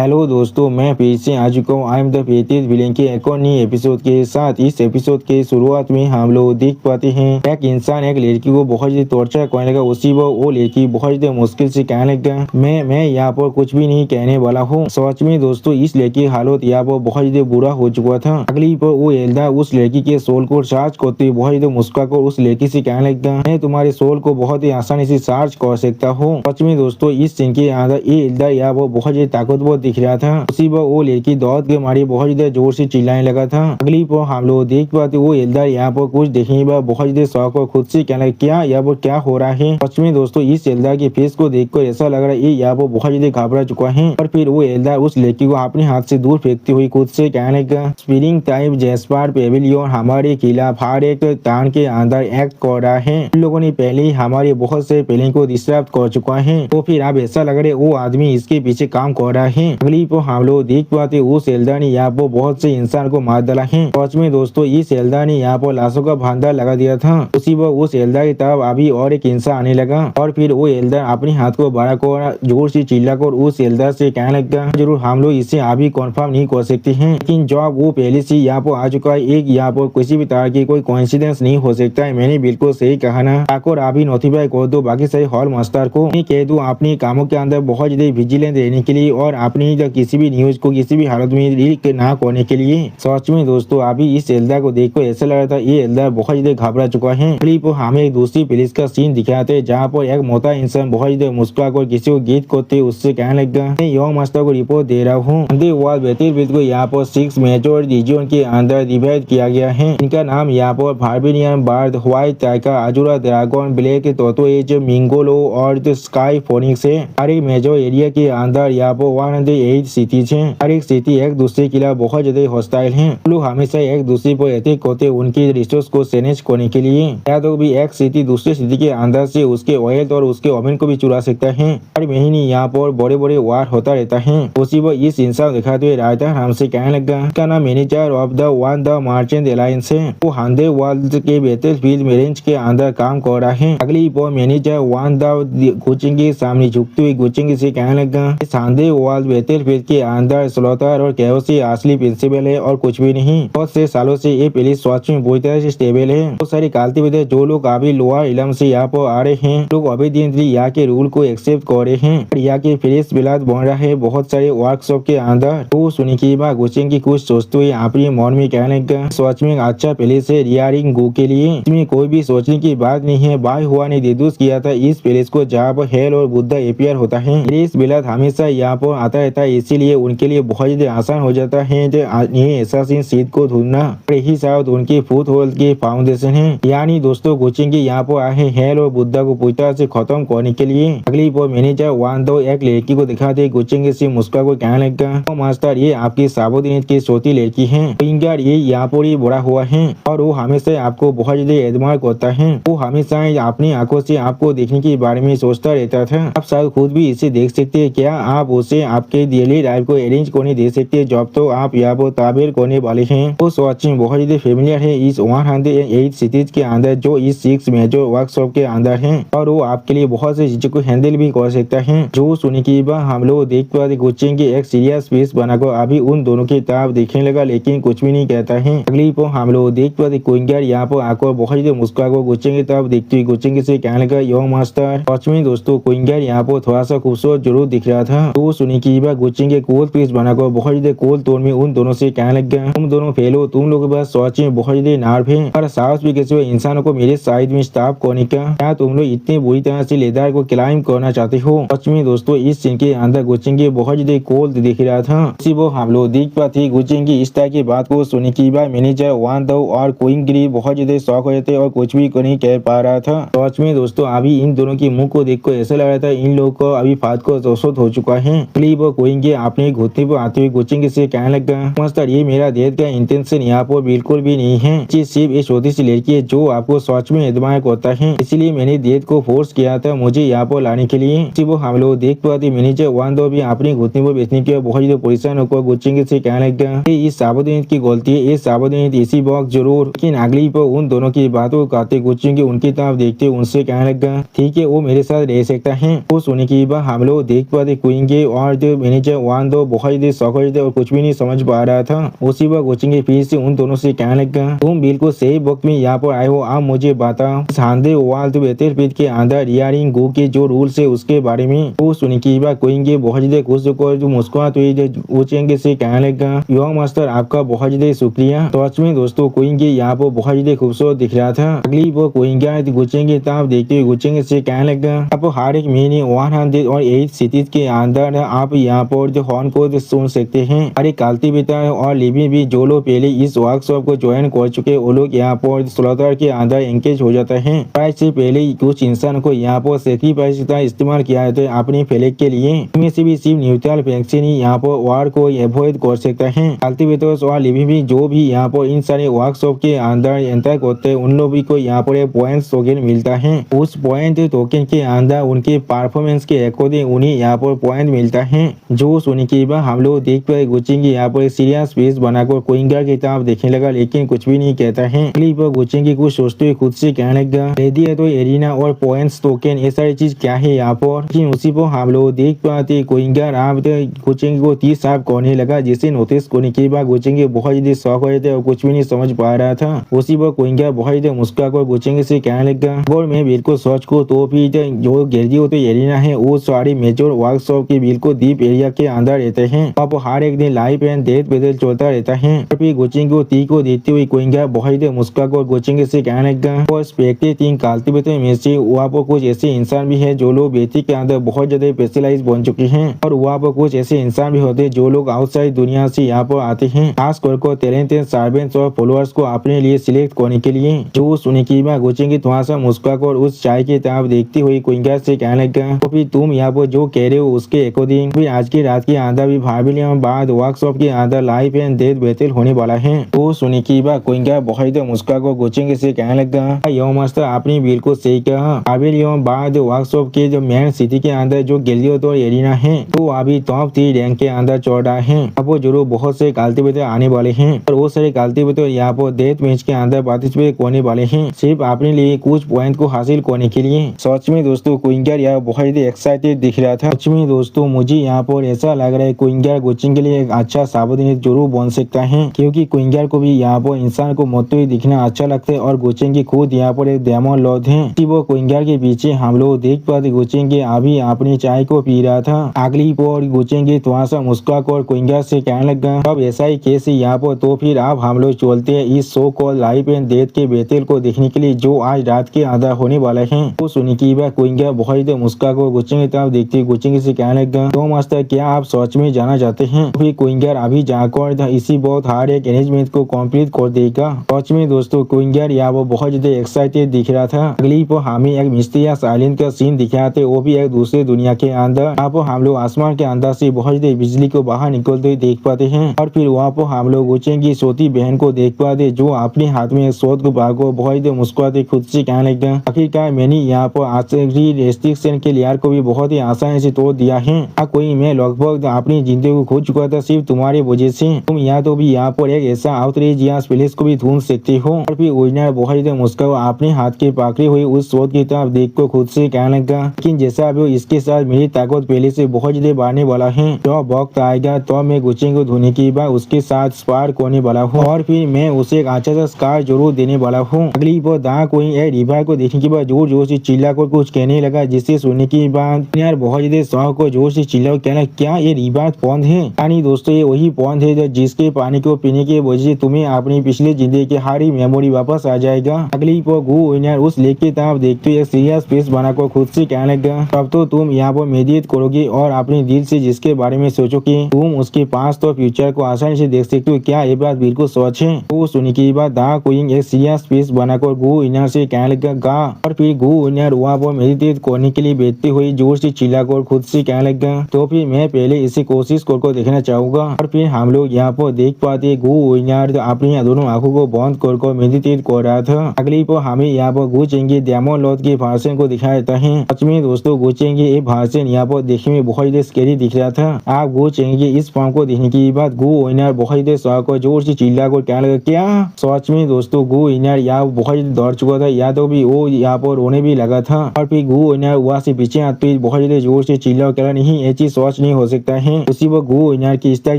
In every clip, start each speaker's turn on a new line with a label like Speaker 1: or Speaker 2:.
Speaker 1: Hello दोस्तों, मैं फिर से आ चुका हूँ। आई एम द फेथियस विलेन के एक और नई एपिसोड के साथ। इस एपिसोड के शुरुआत में हम लोग देख पाते हैं एक इंसान एक लड़की को बहुत ज्यादा टॉर्चर करने लगा। उसी वो लड़की बहुत ज्यादा मुश्किल से कहने लगा मैं यहाँ पर कुछ भी नहीं कहने वाला हूँ। सच में दोस्तों, इस लड़की की हालत यहाँ पर बहुत ज्यादा बुरा हो चुका था। अगली पर वो एल्दा उस लड़की के सोल को चार्ज करते हुए बहुत ज्यादा मुस्कुराकर उस लड़की से कहने लगा मैं तुम्हारे सोल को बहुत ही आसानी से चार्ज कर सकता हूँ। सच में दोस्तों, इस सीन के अंदर ये एल्दा यहाँ पर बहुत ज्यादा ताकतवर दिख रहा था। उसी पर वो लड़की दौड़ के मारी बहुत ज्यादा जोर से चिल्लाने लगा था। अगली पर हम लोग देख पाते वो एल्दा यहाँ पर कुछ देखने के बाद बहुत ज्यादा शौक और खुद से कहने लगा क्या यहाँ पर क्या हो रहा है। सच में दोस्तों, इस एल्दा के फेस को देखकर ऐसा लग रहा है ये यहाँ पर बहुत ज्यादा घबरा चुका है। और फिर वो एल्दा उस लड़की को अपने हाथ से दूर फेंकती हुई खुद से कहने लगा स्प्रिंग टाइम जैस्पर पेविलियन हमारे किला फाड़ एक तान के अंदर एक्ट कर रहा है। इन लोगों ने पहले ही हमारे बहुत से प्लान को डिस्टर्ब कर चुका है, तो फिर अब ऐसा लग रहा है वो आदमी इसके पीछे काम कर रहा है। अगली पर हम लोग देख पाते उस एल्दा ने यहाँ पर बहुत से इंसान को मार डाला है। सच में दोस्तों, इस एल्दा ने यहाँ पर लाशों का भंडार लगा दिया था। उसी पर उस एल्दा की तरफ अभी और एक इंसान आने लगा और फिर वो एल्दा अपने हाथ को बड़ा कर जोर से चिल्लाकर उस एल्दा से कहने लगा जरूर हम लोग इसे अभी कंफर्म नहीं कर सकते हैं, लेकिन जब वो पहले से यहाँ पर आ चुका है एक यहाँ पर किसी भी तरह की कोई कोइंसिडेंस नहीं हो सकता है। मैंने बिल्कुल सही कहा ना। आकर अभी नोटिफाई कर दो बाकी सही हॉल मास्टर को। मैं कह दूं अपने कामों के अंदर बहुत ज्यादा विजिलेंस रहने के लिए और अपनी किसी भी न्यूज को किसी भी हालत में लीक ना करने के लिए। सच में दोस्तों, अभी इस एल्दा को देखकर ऐसा लग रहा था ये एल्दा बहुत ज्यादा घबरा चुका है। क्लिप हमें एक दूसरी पुलिस का सीन दिखाते हैं जहाँ पर एक मोटा इंसान बहुत ज्यादा मुस्कुरा कर किसी को गीत करते उससे कहने लगा मैं यंग मास्टर को रिपोर्ट दे रहा हूँ। बैटलफील्ड को यहाँ पर 6 मेजर रीजन के अंदर डिवाइड किया गया है। इनका नाम यहाँ पर barbarian, bard, white tiger, azure dragon, black toto edge, मिंगोलो और स्काई फोनिक्स है। हर एक मेजर एरिया के अंदर यहाँ पर 108 सिटीज हैं। हर एक सिटी एक दूसरे के लिए बहुत ज्यादा हॉस्टाइल हैं। लोग हमेशा एक दूसरे पर अटैक करते उनकी रिसोर्स को सैनेज करने के लिए। या तो भी एक सिटी दूसरे सिटी के अंदर से उसके ऑयल और उसके ओवन को भी चुरा सकता है। हर महीने यहाँ पर बड़े बड़े वार होता रहता है। उसी पर इस इंसान दिखाते हुए राजा हमसे कहने लगा इसका नाम manager of the merchant alliance है। वो हांदे वर्ल्ड के बैटलफील्ड में रेंज के अंदर काम कर रहा है। अगली पर मैनेजर वन द कोचिंग के सामने झुकती हुई कोचिंग से कहने लगा इस हांदे वर्ल्ड बैटलफील्ड के अंदर स्लॉटर और कैओस से असली प्रिंसिपल है और कुछ भी नहीं। बहुत से सालों से ये पुलिस सच में पूरी तरह से स्टेबल है। बहुत सारी कालती विधि जो लोग अभी लोअर इलम से यहाँ पर आ रहे हैं लोग अभी दिन यहाँ के रूल को एक्सेप्ट कर रहे हैं। यहाँ के फ्रेश बिलाद बन रहा है बहुत सारे वर्कशॉप के अंदर। तो सुनी की बात कोचिंग की कुछ सोचते हुए अपनी मन में कहने लगा सच में अच्छा पुलिस है रियारिंग गो के लिए। इसमें कोई भी सोचने की बात नहीं है। बाय हुआ ने डिड्यूस किया था इस पुलिस को जहाँ पर हेल और बुद्धा एपियर होता है। फ्रेश बिलाद हमेशा यहाँ पर आता रहता है, इसीलिए उनके लिए बहुत ज्यादा आसान हो जाता है ये एसासिन सीट को ढूंढना। यही शायद उनकी फुट होल्ड की फाउंडेशन है। यानी दोस्तों, कोचिंग के यहाँ पर आए हेल और बुद्धा को पूरी तरह से खत्म करने के लिए। अगली पर मैनेजर वन दो एक लड़की को दिखाते कोचिंग से मुस्कुरा को कहने लगा मास्टर ये आपकी साबुद्दीन की छोटी लड़की है। ये यहाँ पर ही बड़ा हुआ है और वो हमेशा आपको बहुत ज्यादा एडमायर करता है। वो हमेशा अपनी आंखों से आपको देखने के बारे में सोचता रहता था। आप शायद खुद भी इसे देख सकते हैं। क्या आप उसे आपके डेली लाइफ को अरेंज करने दे सकते हैं जब तो आप यहाँ पर ताबीर करने वाले हैं। वो सच में बहुत ज्यादा फेमिलियर है इस 108 सिटीज के अंदर जो इस 6 मेजर वर्कशॉप के अंदर है और वो आपके लिए बहुत सी चीजों को हैंडल भी कर सकता है। जो सुनी की बात हम लोग देख पाते कोचिंग की एक सीरियस पीस बनाकर अभी उन दोनों की तरफ देखने लगा लेकिन कुछ भी नहीं कहता है। अगली पर हम लोग देख पाते कोइंगर यहाँ पर आकर बहुत ज्यादा मुस्कुरा को कोचिंग की तरफ देखती हुई कोचिंग से कहने लगा यंग मास्टर। सच में दोस्तों, कोइंगर यहाँ पर थोड़ा सा खूबसूरत जरूर दिख रहा था। तो सुनी की बात कोचिंग के कोल पीस बनाकर बहुत ज्यादा कोल तोड़ में उन दोनों से कहने लगा तुम दोनों फेलो, तुम लोग के पास सच में बहुत ज्यादा नार्व है और साहस भी किसी इंसानों को मेरे साइड में स्टॉप करने का। क्या तुम लोग इतनी बुरी तरह से लेदार को क्लाइम करना चाहते हो। सच में दोस्तों, इस सीन के अंदर कोचिंग के बहुत ज्यादा कोल दिख रहा था। इसी वो हम लोग देख पाते कोचिंग की इस तरह की बात को सुनी की बात मैनेजर वन दो और कोइंगरी बहुत ज्यादा शौक हो जाते और कुछ भी नहीं कह पा रहा था। सच में दोस्तों, अभी इन दोनों की मुंह को देखकर ऐसा लग रहा था इन लोगों को अभी फात को दोषोत हो चुका है। वो कोइंगे अपने घुटने पर आते हुए कोचिंग से कहने लगा मास्टर ये मेरा डेथ का इंटेंशन यहाँ पर बिल्कुल भी नहीं है। ये सिर्फ एक छोटी सी लड़की है जो आपको सच में एडमायर करता है, इसलिए मैंने डेथ को फोर्स किया था मुझे यहाँ पर लाने के लिए। वो हम लोग देख पाते मैनेजर वन दो भी अपनी घुटने पर बेचने के बहुत ज्यादा परेशान होकर कोचिंग से कहने लगा इस साबुद्दीन की गलती है, ये साबुद्दीन इसी वक्त जरूर। लेकिन अगली पर उन दोनों की बातों को कहते कोचिंग उनकी तरफ देखते उनसे कहने लगा ठीक है वो मेरे साथ रह सकता है। वो सुनी की बात हम लोग देख पाते कोइंगे और जो मैनेजर वान तो बहुत ज्यादा शौक हो थे और कुछ भी नहीं समझ पा रहा था। उसी वक्त गुचिंग फिर से उन दोनों से कहने लगा, तुम बिल्कुल सही वक्त में यहाँ पर आए हो, आप मुझे बताओ शानदे वाल तो बेहतर पीठ के अंदर रियारिंग गो के जो रूल्स है उसके बारे में। वो सुन के बाद कोइंगे बहुत ज्यादा खुश होकर जो मुस्कुरात हुई गुचिंग से कहने लगा, यो मास्टर आपका बहुत ज्यादा शुक्रिया। तो सच में दोस्तों कोइंगे यहाँ पर बहुत ज्यादा खूबसूरत दिख रहा था। अगली वो कोइंगा गुचिंग ताब देखते हुए गुचिंग से कहने लगा, आप हर एक महीने 108 सिटीज के अंदर आप यहाँ पर जो हॉर्न को सुन सकते हैं। अरे काल्ती बेटा और लिबी भी जो लोग पहले इस वर्कशॉप को ज्वाइन कर चुके वो लोग यहाँ पर स्लॉटर के अंदर एंगेज हो जाता है। प्राइस से पहले कुछ इंसान को यहाँ पर सेक्रीफाइस का इस्तेमाल किया जाता है अपने फ्लैग के लिए। इनमें से भी सिर्फ न्यूट्रल वैक्सीन ही यहाँ पर वार को एवॉइड कर सकता है। काल्ती बेटा और लिबी भी जो भी यहाँ पर इन सारे वर्कशॉप के अंदर एंटर करते हैं उन लोगों को यहाँ पर पॉइंट टोकन मिलता है। उस पॉइंट टोकन के अंदर उनके परफॉर्मेंस के अकॉर्डिंग उन्हें यहाँ पर पॉइंट मिलता है। जो सुनने के बाद हम लोग देख पाए गुचिंग यहाँ पर सीरियस फेस बनाकर कोइंगा की तरफ देखने लगा लेकिन कुछ भी नहीं कहता है। अगली पर गुचिंग कुछ सोचते हुए खुद से कहने लगा, यदि है तो एरिना और पॉइंट्स टोकन ये सारी चीज क्या है यहाँ पर। लेकिन उसी पर हम लोग देख पाते कोइंगा राम गुचिंग को 30 साफ करने लगा, जिसे नोटिस करने के बाद गुचिंग बहुत ज्यादा शौक हो थे और कुछ भी नहीं समझ पा रहा था। उसी पर कोइंगा बहुत ज्यादा मुस्कुराकर गुचिंग से कहने लगा, और मैं बिल्कुल सोच को तो भी जो गिरजी होते एरिना है वो सारी मेजर वर्कशॉप के बिल्कुल डीप एरिया के अंदर रहते हैं। अब हर एक दिन लाइफ एंड डेथ बदल चलता रहता है। फिर गुचिंग को ती को देखते हुए कोइंगा बहुत ज्यादा मुस्कुराकर गुचिंग से कहने लगा, और स्पेक्टे तीन कालती बेटे में से वहाँ पर कुछ ऐसे इंसान भी है जो लोग बेटी के अंदर बहुत ज्यादा स्पेशलाइज बन चुके हैं और वहाँ पर कुछ ऐसे इंसान भी होते हैं जो लोग आउटसाइड दुनिया से यहाँ पर आते हैं खास कर टैलेंटेड सर्वेंट्स और फॉलोअर्स को अपने लिए सिलेक्ट करने के लिए। जो सुनने की बात गुचिंग थोड़ा सा मुस्कुराकर उस चाय की तरफ देखती हुई कोइंगा से कहने लगा, तो फिर तुम यहाँ पर जो कह रहे हो उसके अकॉर्डिंग फिर आज की रात के अंदर भी भाविलियम बाद वर्कशॉप के अंदर लाइफ एंड डेथ बैटल होने वाला है। तो सुनने की बात कोइंगा बहुत मुस्कुराकर गुचिंग से कहने लगा, यो मास्टर आपने बिल्कुल सही कहा। भाविलियम बाद वर्कशॉप के जो मेन सिटी के अंदर जो गिल्डियों और एरिना है तो अभी टॉप 3 रैंक के अंदर चढ़ रहा है। अब वो जरूर बहुत से कालती बेटे आने वाले हैं और वो सारे कालती बेटे यहाँ पर डेथ मैच के अंदर पार्टिसिपेट करने वाले हैं सिर्फ अपने लिए कुछ पॉइंट को हासिल करने के लिए। सच में दोस्तों कोइंगा यहाँ बहुत ही एक्साइटेड दिख रहा था। सच में दोस्तों मुझे यहाँ पर ऐसा लग रहा है कोइंगा गुचिंग के लिए एक अच्छा सावधानी जरूर बन सकता है, क्योंकि कोइंगा को भी यहाँ पर इंसान को मरते हुए दिखना अच्छा लगता है और गुचिंग की खुद यहाँ पर एक डेमन लॉर्ड है। वो कोइंगा के पीछे हम लोग देख पाते गुचिंग अभी अपनी चाय को पी रहा था। अगली पर गुचिंग थोड़ा सा मुस्कुराकर कोइंगा से कहने लगा, अब ऐसा ही केस यहाँ पर तो फिर अब हम लोग चलते हैं इस शो को लाइफ एंड डेथ के बैटल को देखने के लिए जो आज रात के अंदर होने वाला है। तो सुनी की बात कोइंगा बहुत मुस्कुराकर गुचिंग की तरफ देखते गुचिंग से कहने लगा, तो मास्टर क्या आप सच में जाना चाहते हैं। फिर कोइंगा अभी जाकर इसी बहुत हार्ड एक अरेंजमेंट को कंप्लीट कर देगा। सच में दोस्तों कोइंगा यहाँ वो बहुत ज्यादा एक्साइटेड दिख रहा था। अगली पर हमें एक मिस्टीरियस आइलैंड का सीन दिखाते वो भी एक दूसरे दुनिया के अंदर। यहाँ पर हम लोग आसमान के अंदर से बहुत ज्यादा बिजली को बाहर निकलते हुए देख पाते हैं और फिर वहाँ पर हम लोग गुचिंग की छोटी बहन को देख पाते जो अपने हाथ में शोध को भागो बहुत ज्यादा मुस्कुराते खुद से कहने लगा, आखिरकार मैंने यहाँ पर आखिरी रेस्ट्रिक्शन के लेयर को भी बहुत ही आसानी से तोड़ दिया है। कोई मैं लगभग अपनी जिंदगी को खो चुका था सिर्फ तुम्हारी वजह से। तुम यहाँ तो भी यहाँ पर एक ऐसा आउटरीच या प्लेस को भी ढूंढ सकते हो। और फिर ओरिजिनल बहुत ज्यादा मुस्कुरा अपने हाथ के पकड़े हुए उस शोध की तरफ देख को खुद से कहने लगा, लेकिन जैसा अभी इसके साथ मेरी ताकत पहले से बहुत ज्यादा बढ़ने वाला है। तो वक्त आएगा तो मैं गुचिंग को धोने के बाद उसके साथ स्पार करने वाला हूँ और फिर मैं उसे एक अच्छा सा स्कार जरूर देने वाला हूँ। अगली बार दा कोई एक रिवार को देखने के बाद जोर जोर से चिल्ला कर कुछ कहने लगा, जिससे सुनने के बाद यार बहुत ज्यादा शौक को जोर से चिल्ला कहना, क्या ये रिवार पौध है। यानी दोस्तों ये वही पौध है जिसके पानी को पीने की वजह से तुम्हें अपनी पिछले जिंदगी की हारी मेमोरी वापस आ जाएगा। अगली पर गु विनर उस लेक की तरफ देखते हुए सीरियस फेस बनाकर खुद से कहने लगा, तब तो तुम यहाँ पर मेडिटेट करोगे और अपने दिल से जिसके बारे में सोचोगे तुम उसके पास तो फ्यूचर को आसानी से देख सकते हो। क्या ये बात बिल्कुल सच है। तो सुनी की बात दा कोइंग एक सीरियस फेस बनाकर गु विनर से कहने लगा और फिर गु विनर वहाँ पर मेडिटेट करने के लिए बैठते हुए जोर से चिल्लाकर खुद से कहने लगा, तो फिर मैं पहले इसे कोशिश करके देखना चाहूंगा। और फिर हम लोग यहाँ पर देख पाते गु विनर अपनी दोनों आंखों को बंद कर मेडिटेट कर रहा था। अगली पर हमें यहाँ पर गुचिंग डेमन लॉर्ड के भाषण को दिखाया जाता है। सच में दोस्तों गुचिंग ये भाषण यहाँ पर देखने में बहुत ज्यादा स्कैरी दिख रहा था। आप गुचिंग इस फॉर्म को देखने के बाद गु विनर बहुत ज्यादा शौक जोर से चिल्ला कर कहने लगा, क्या। सच में दोस्तों गु विनर यहाँ बहुत डर चुका था, या तो भी वो यहाँ पर रोने भी लगा था। और फिर गु विनर वहाँ से पीछे आते बहुत ज्यादा जोर से चिल्ला कर नहीं ये चीज सच कुछ नहीं हो सकता है। उसी वो गो इनार की इस तरह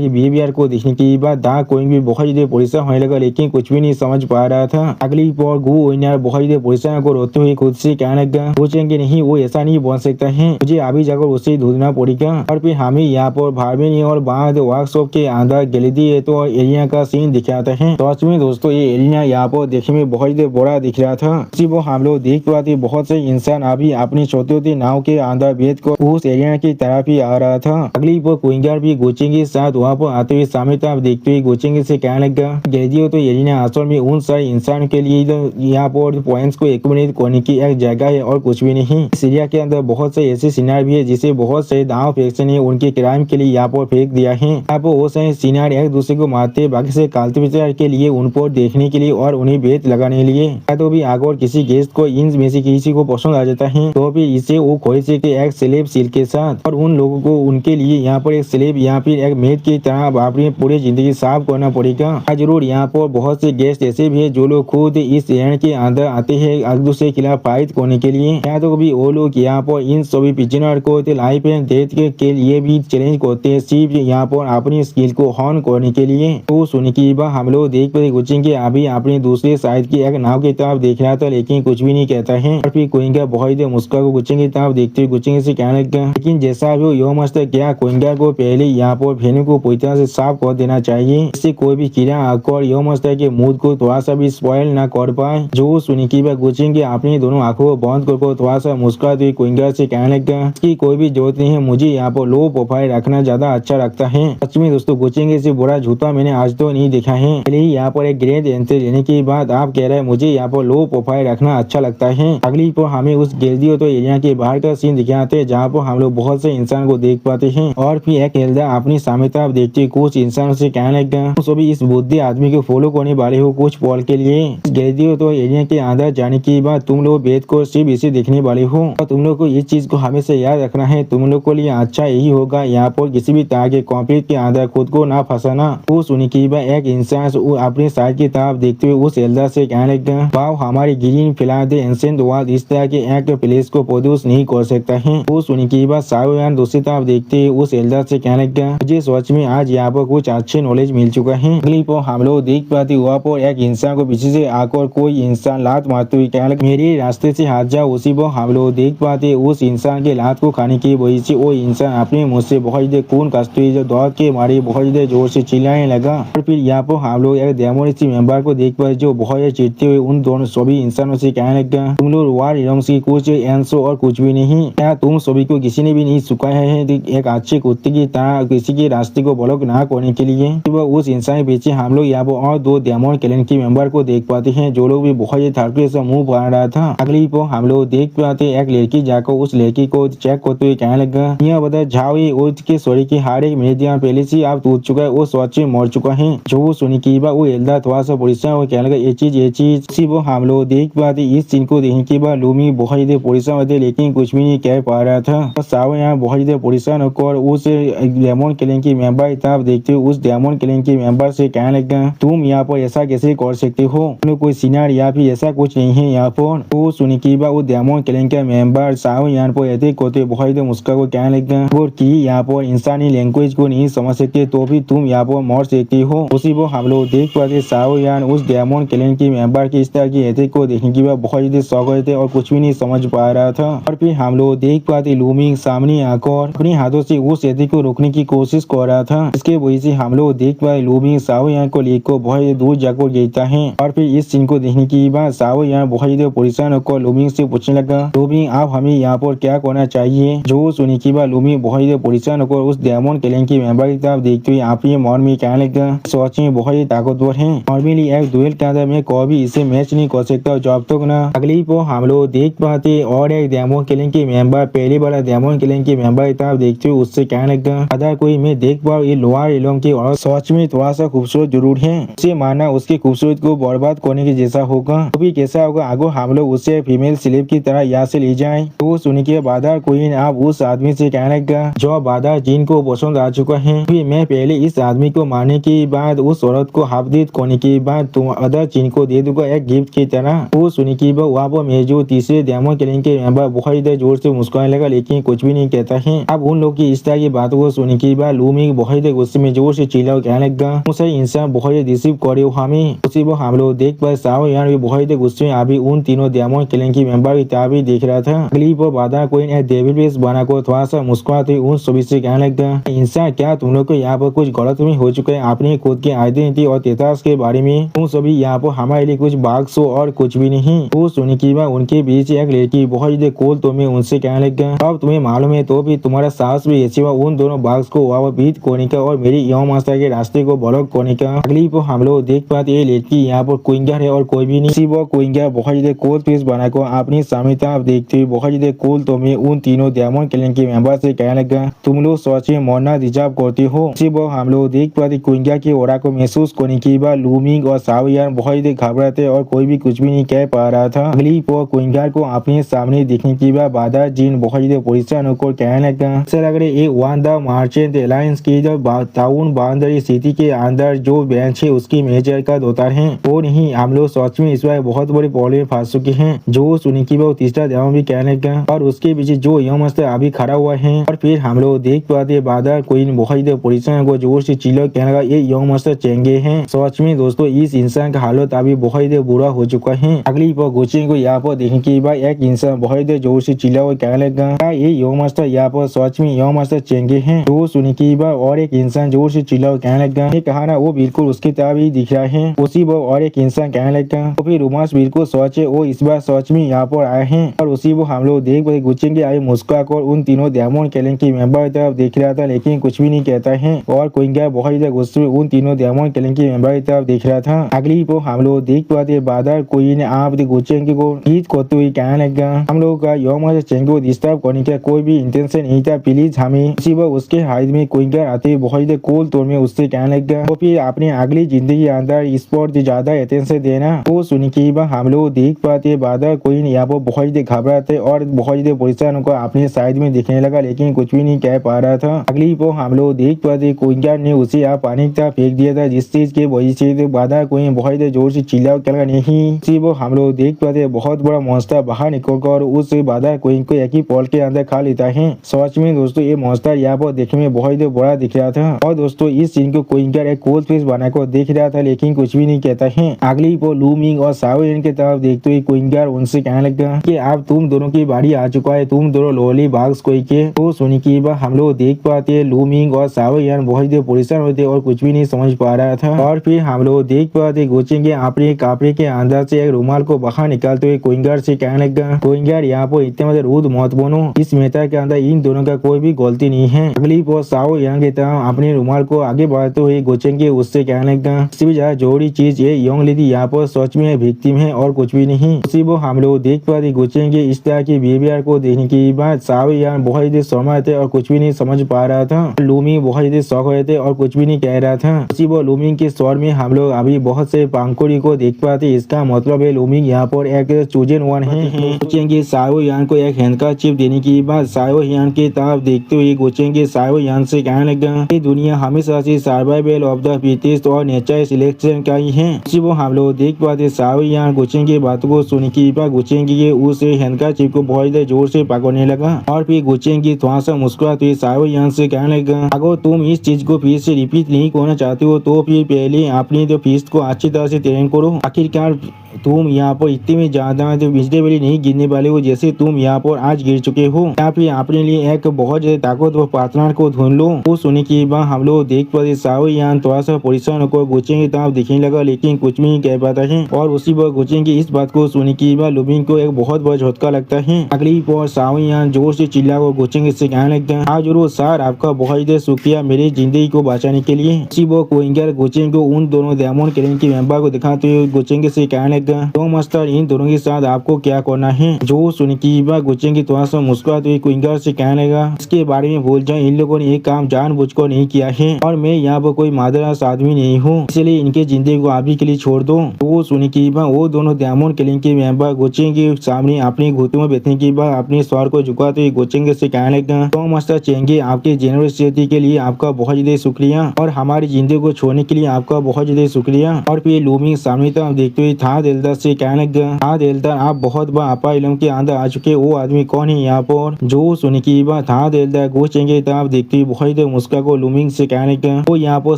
Speaker 1: की बिहेवियर को देखने के बाद दा कोई भी बहुत ज्यादा परेशान होने लगा, लेकिन कुछ भी नहीं समझ पा रहा था। अगली बार गो इनार बहुत ज्यादा परेशान को रोते हुए खुद से कहने लगा, सोचेंगे नहीं वो ऐसा नहीं बन सकता है, मुझे अभी जाकर उसे ढूंढना पड़ेगा। और फिर हमें यहाँ पर भारवेनी और बाद वर्कशॉप के अंदर गैलरी है तो एलिना का सीन दिखाता है। तो सच में दोस्तों ये एलिना यहाँ पर देखने में बहुत ही बड़ा दिख रहा था। इसी वो हम लोग देख पाते बहुत से इंसान अभी अपनी छोटी छोटी नाव के अंदर बैठ कर उस एलिना की तरफ ही आ रहा था। अगली वो क्विंगर भी गोचेंगे के साथ वहाँ पर आते हुए सामने तरफ देखते हुए गोचेंगे से कहने लगा, गैलरी तो एलिना असल में उन सारे इंसान के लिए यहाँ पर पॉइंट्स को एक्यूमुलेट करने की एक जगह है और कुछ भी नहीं। इस एरिया के अंदर बहुत से ऐसे सिनार भी है जिसे बहुत से दाव फैक्शन ने उनके क्राइम के लिए यहाँ पर फेंक दिया है। यहाँ पर वो सारे सिनार एक दूसरे को मारते बाकी से कल्टिवेटर के लिए उन पर देखने के लिए और उन्हें बेत लगाने के लिए। तो भी अगर किसी गेस्ट को इन में से किसी को पसंद आ जाता है तो फिर इसे वो खोज से एक स्लेब सील के साथ और उन लोगों को उनके लिए यहाँ पर एक स्लेब यहाँ पर एक मेड की तरह अपनी पूरी जिंदगी साफ करना पड़ेगा। जरूर यहाँ पर बहुत से गेस्ट ऐसे भी है जो लोग खुद इस एंड के अंदर आते हैं एक दूसरे के खिलाफ फाइट करने के लिए। या तो भी वो लोग यहाँ पर इन सभी प्रिजनर को लाइफ एंड डेथ के लिए भी चैलेंज करते हैं, सिर्फ यहाँ पर अपनी स्किल को हॉर्न करने के लिए। तो सुन की बात हम लोग देख पाते गुचेंगे अभी अपनी दूसरे साइड की एक नाव की तरफ देख रहा था लेकिन कुछ भी नहीं कहता है। और फिर कोइंगा बहुत मुस्का को गुचेंगे तरफ देखते हुए गुचेंगे से कहने लगा, लेकिन जैसा भी यो मस्त क्या कोइंगा को पहले यहाँ पर भेनु को पूरी तरह से साफ कर देना चाहिए, इससे कोई भी कीड़ा आकर यो मस्त के मूड को थोड़ा सा भी स्पॉइल ना कर पाए। जो सुनी की बात गुचेंगे अपनी दोनों आंखों को बंद कर थोड़ा सा मुस्कुराते हुए कोइंगा से कहने लगा, इसकी कोई भी जरूरत नहीं है, मुझे यहाँ पर लो प्रोफाइल रखना ज्यादा अच्छा लगता है। सच में दोस्तों गुचेंगे से बुरा जूता मैंने आज तो नहीं देखा है। पहले ही यहाँ पर एक ग्रेड एंट्री लेने के बाद आप कह रहे हैं मुझे यहाँ पर लो प्रोफाइल रखना अच्छा लगता है। अगली पर हमें उस गैलरी तो एरिया के बाहर का सीन दिखाते हैं जहाँ पर हम लोग बहुत से इंसान को देख पाते हैं। और फिर एक एल्डर अपनी सामने तरफ देखते कुछ इंसान से कहने लगा, सभी इस बुद्धि आदमी को फॉलो करने वाले हो कुछ पॉल के लिए। इस गैलरी तो एरिया के अंदर जाने के बाद तुम लोग बेद को सिर्फ इसे देखने वाले हो और तुम लोग को इस चीज को हमेशा याद रखना है, तुम लोग को लिए अच्छा यही होगा यहाँ पर किसी भी तरह के कॉन्फ्लिक्ट के अंदर खुद को ना फंसाना। वो सुनी की बात एक इंसान अपने साइड की तरफ देखते हुए उस एल्डर से कहने लगा, वाव हमारी ग्रीन फिलहाल एंशिएंट वर्ल्ड इस तरह के एक प्लेस को प्रोड्यूस नहीं कर सकता है। वो सुनी की बात सावयान दूसरी तरफ देखते हुए उस एल्डर से कहने लगा, मुझे सच में आज यहाँ पर कुछ अच्छे नॉलेज मिल चुका है। अगली पर हम लोग देख पाते वहाँ पर एक इंसान को पीछे से आकर कोई इंसान लात मारते हुए कहने लगा, मेरे रास्ते से हट जाओ। उसी पर हम लोग देख पाते उस इंसान के लात को खाने की वजह से वो इंसान अपने मुंह से बहुत ज्यादा खून कसते हुए जो दौड़ के मारे बहुत ज्यादा जोर से चिल्लाने लगा। और फिर यहाँ पर हम लोग एक डेमोनिस्ट मेंबर को देख पाए जो बहुत ज्यादा चिढ़ते हुए उन दोनों सभी इंसानों से कहने लगा, तुम लोग वार इलम्स की कुछ एंसो और कुछ भी नहीं, क्या तुम सभी को किसी ने भी नहीं सुखाया है एक अच्छे कुत्ते की तरह किसी के रास्ते को ब्लॉक ना करने के लिए। तो उस इंसान के पीछे हम लोग यहाँ पर और दो डेमन क्लैन के मेंबर को देख पाते हैं जो लोग भी बहुत थर्टी से मुंह बना रहा था। अगली पर हम लोग देख पाते एक लड़की जाकर उस लड़की को चेक करते हुए कहने लगा, यह बता जाओ के सॉरी की हर एक मिनट पहले से आप टूट चुका है, वो सच में मर चुका है। जो सुनी की बात वो एल्डर थोड़ा सा परेशान हो कहने लगा, ये चीज इसी वो हम लोग देख पाते इस सीन को देखने के बाद लूमी बहुत ज्यादा परेशान होते लेकिन कुछ भी नहीं कह पा रहा था। और साव यहाँ बहुत ज्यादा परेशान होकर उस डेमन क्लैन की मेंबर तरफ देखते हुए उस डेमन क्लैन के मेंबर से कहने लगा, तुम यहाँ पर ऐसा कैसे कर सकते हो, कोई सीनार या फिर ऐसा कुछ नहीं है यहाँ पर। वो सुनी की बात वो डेमन क्लैन का मेंबर साव यहाँ पर ऐसे करते बहुत ज्यादा मुस्कुरा को कहने लगा, और की यहाँ पर इंसानी लैंग्वेज को नहीं समझ सकते तो भी तुम यहाँ पर मर सकती हो। उसी को हम लोग देख पाते साव यान उस डेमन क्लैन की मेंबर की इस तरह की ऐसे को देखने के बाद बहुत ज्यादा शौक होते थे और कुछ भी नहीं समझ पा रहा था। और फिर हम लोग देख पाते लूमिंग सामने आकर अपने हाथों से उस ऐसे को रोकने की कोशिश कर रहा था। इसके वजह से हम लोग देख पाए लूमिंग साव यान को लेकर बहुत दूर जाकर गिरता है। और फिर इस सीन को देखने के बाद साव यान बहुत ज्यादा परेशान होकर लूमिंग से पूछने लगा, लूमिंग आप हमें यहाँ पर क्या करना चाहिए। जो सुनी की बात लूमिंग बहुत ज्यादा परेशान होकर उस डेमन क्लैन की मेंबर की तरफ देखते हुए अपने मन में कहने लगा, सच में बहुत ही ताकतवर है और मेरी एक दुएल के अंदर मैं कभी इसे मैच नहीं कर सकता जब तक ना। अगली को हम लोग देख पाते और एक डेमन क्लैन की मेंबर पहले वाला डेमन क्लैन की मेंबर की तरफ देखते हुए उससे कहने लगा, अगर कोई मैं देख पाऊँ ये लोअर इलम की और सच में थोड़ा सा खूबसूरत जरूर है, उसे माना उसकी खूबसूरत को बर्बाद करने के जैसा होगा तो भी कैसा होगा अगर हम लोग उसे फीमेल स्लेव की तरह यहाँ से ले जाए। तो सुन के बादर क्वीन आप उस आदमी से कहने लगा जो बादर जिन को पसंद आ चुका है, फिर मैं पहले इस आदमी को मारने के बाद उस औरत को हाफदित करने के बाद तुम अदर जिन को दे दूंगा एक गिफ्ट की तरह। वो सुनी की वहाँ पर मेरे जो तीसरे डेमन क्लैन के मेंबर बहुत जोर से मुस्कुराने लगा लेकिन कुछ भी नहीं कहता है। अब उन लोगों की इस तरह की बातों को सुन के बाद लूमिंग बहुत ही गुस्से में जोर से चिल्ला कहने लगा, मुझे इंसान बहुत ही रिसीव करे हमें। उसी वो हम लोग देख पर साओ यान भी बहुत ही गुस्से में अभी उन तीनों डायमंड क्लैन की मेंबर की तरफ ही देख रहा था। अगली वो बाधा कोई डेविल बेस बना को थोड़ा सा मुस्कुराते उन सभी से कहने लगा, इंसान क्या तुम लोग को यहाँ पर कुछ गलतफहमी हो चुका है अपनी खुद की आइडेंटिटी और इतिहास के बारे में। तुम सभी यहाँ पर हमारे लिए कुछ बाग शो और कुछ भी नहीं। वो सुनी की बात उनके बीच एक लड़की बहुत ही कोल तुम्हें उनसे कहने लगा, अब तुम्हें मालूम है तो भी तुम्हारा साहस भी ऐसी उन दोनों बाग्स को वापीत करने का और मेरी यौम मास्टर के रास्ते को ब्लॉक करने का। अगली को हम लोग देख पाते ये लड़की यहाँ पर क्विंगर है और कोई भी नहीं। वो क्विंगर बहुत ही कोल पीस बना को अपनी सामने देखते हुए बहुत ही कोल तुम्हें उन तीनों डायमंड क्लैन के मेंबर से कहने लगा, तुम लोग सच में मरना डिजर्व करते हो। वो हम लोग देख पाते क्विंगर की ओरा को महसूस करने के बाद लूमिंग और सावियान बहुत ही घबराते और कोई भी कुछ भी नहीं कह पा रहा था। अगली को क्विंगर को अपने सामने देखने के बाद बाधा जीन बहुत ही परेशान होकर कहने लगा, ऐसा लग रहा है वन द मर्चेंट एलायंस की जो टाउन बाउंड्री सिटी के अंदर जो बेंच है उसकी मेजर का दोतार है वो नहीं। हम लोग सच में इस बार बहुत बड़े प्रॉब्लम फंस चुके हैं। जो सुनी की वो तीसरा देवा भी कहने लगा और उसके पीछे जो यम अभी खड़ा हुआ है। और फिर हम लोग देख पाते बाधा कोई बहुत ही परेशान को जोर से चिल्ला कहने लगा, ये यम चेंगे हैं। सच में दोस्तों इस इंसान का हालत अभी बहुत ही बुरा हो चुका है। अगली पर गुचे को यहाँ पर देखने के बाद एक इंसान बहुत ही जोर से चिल्ला हुआ कहने लगा, ये यम यहाँ पर सच में यम चेंगे हैं। तो सुनी की बात और एक इंसान जोर से चिल्ला कहने लगा, ये कहा ना वो बिल्कुल उसकी तरह ही दिख रहा है। उसी वो और एक इंसान कहने लगा, तो फिर रोमांस बिल्कुल सच है, वो इस बार सच में यहाँ पर आए हैं। और उसी वो हम लोग देख पाते गुचे के आए मुस्कुरा कर उन तीनों डायमंड क्लैन की मेंबर की तरफ देख रहा था लेकिन कुछ भी नहीं कहता है। और क्विंगर बहुत ही गुस्से में उन तीनों डायमंड क्लैन की मेंबर की तरफ देख रहा था। अगली वो हम लोग देख पाते बादर कोई ने आप गुचे को गीत करते हुए कहने लगा, हम लोग का यम चेंगे को डिस्टर्ब करने का कोई भी इंटेंशन नहीं था, प्लीज हमें। उसी वो उसके हाथ में क्विंगर आते बहुत ही कोल तोड़ में उससे कहने लगा, तो फिर अपनी अगली जिंदगी के अंदर इस पर ज्यादा अटेंशन देना। वो सुन के हम लोग देख पाते बादर कोई यहाँ पर बहुत ही घबराते और बहुत ही परेशान होकर अपने साइड में दिखने लगा लेकिन कुछ भी नहीं कह पा रहा था। अगली वो हम लोग देख पाते क्विंगर ने उसे आप पानी की तरफ फेंक दिया था जिस चीज के वजह से बादर कोई बहुत ही जोर से चिल्ला लगा नहीं। उसी वो हम लोग देख पाते बहुत बड़ा मॉन्स्टर बाहर निकलकर उस बादर कोई को एक ही पॉल के अंदर खा लेता है। सच में दोस्तों ये मॉन्स्टर यहाँ पर देखने में बहुत ही बड़ा दिख रहा था। और दोस्तों इस सीन को क्विंगर एक कोल फेस बनाकर देख रहा था लेकिन कुछ भी नहीं कहता है। अगली वो लूमिंग और सावियन की तरफ देखते हुए क्विंगर उनसे कहने लगा कि अब तुम दोनों की बारी आ चुका है, तुम दोनों लोली बाग्स कोई के। तो सुनी की बात हम लोग देख पाते लूमिंग और सावियन बहुत ही परेशान होते और कुछ भी नहीं समझ पा रहा था। और फिर हम लोग देख पाते गोचेंगे अपने कपड़े के अंदर से एक रुमाल को बाहर निकालते हुए क्विंगर से कहने लगा, क्विंगर यहाँ पर इतने रूद मत बनो, इस मेहता के अंदर इन दोनों का कोई भी गलती नहीं है। अगली वो साओ यांग की तरह अपने रुमाल को आगे बढ़ाते हुए गोचेंगे उससे कहने लगा, इससे भी ज्यादा जरूरी चीज ये यंग लेडी यहाँ पर सच में विक्टिम है और कुछ भी नहीं। उसी वो हम लोग देख पाते गोचेंगे इस तरह की बिहेवियर को देखने के बाद साओ यांग बहुत ही शर्मा थे और कुछ भी नहीं समझ पा रहा था। लूमी बहुत ही शौक हुए थे और कुछ भी नहीं कह रहा था। उसी वो लूमिंग के स्वर में हम लोग अभी बहुत से पांकुरी को देख पाते, इसका मतलब है लूमिंग यहाँ पर एक चूजन वन है। गोचेंगे साओ यान को एक हैंडका चिप देने के बाद साओ यान की तरफ देखते हुए गोचेंगे साओ यान से कहने लगा, ये दुनिया हमेशा से सर्वाइवल ऑफ द फिटेस्ट और नेचर सिलेक्शन का ही है। उसी वो हम लोग देख पाते साओ यान गोचेंगे बातों को सुन के बाद गोचेंगे उस हैंडका चिप को बहुत जोर से पकड़ने लगा। और फिर गोचेंगे थोड़ा सा मुस्कुराते साओ यान से कहने लगा, अगर तुम इस चीज को फिर से रिपीट नहीं करना चाहते हो तो फिर पहले अपनी जो फीस को अच्छी तरह से ट्रेन करो। आखिरकार तुम यहाँ पर इतने में ज्यादा वेजिटेबल नहीं गिरने वाले हो जैसे तुम यहाँ पर आज गिर चुके हो, या फिर अपने लिए एक बहुत ज्यादा ताकतवर पार्टनर को ढूंढ लो। वो सुनने के बाद हम लोग देख पाते साओ यान थोड़ा सा परेशान होकर गोचेंगे तरफ दिखने लगा लेकिन कुछ भी नहीं कह पाता है। और उसी पर गोचेंगे इस बात को सुनने के बाद लूमिंग को एक बहुत बड़ा झटका लगता है। अगली पर साओ यान जोर से चिल्ला कर गोचेंगे से कहने लगता है, हाँ जरूर सर, आपका बहुत शुक्रिया मेरी जिंदगी को बचाने के लिए। उसी वो क्विंगर गोचेंगे को उन दोनों डायमंड क्लैन के मेंबर को दिखाते हुए गोचेंगे से कहने लगा, तो मास्टर इन दोनों के साथ आपको क्या करना है। जो सुन की बात गोचेंगे थोड़ा सा मुस्कुराते हुए क्विंगर से कहने लगा, इसके बारे में भूल जाए, इन लोगों ने ये काम जानबूझकर नहीं किया है और मैं यहाँ पर कोई मादरस आदमी नहीं हूँ, इसलिए इनके जिंदगी को आप ही के लिए छोड़ दो। वो सुन की बात वो दोनों डायमंड क्लैन के मेंबर गोचेंगे सामने अपने घुटनों में बैठने के बाद अपने स्वर को झुकाते हुए गोचेंगे से कहने लगा, तो मास्टर चेंगे आपके जेनरसिटी के लिए आपका बहुत ज्यादा शुक्रिया और हमारी जिंदगी को छोड़ने के लिए आपका बहुत ज्यादा शुक्रिया। और फिर लूमिंग सामने तरफ देखते हुए था दिलदार से कहने लगा, हाँ दिलदार, आप बहुत बार आपा इलम के अंदर आ चुके, वो आदमी कौन है यहाँ पर। जो सुन की बात था दिलदा गोचेंग की तरफ देखते हुए बहुत ही मुस्का को लूमिंग से कहने का वो यहाँ पर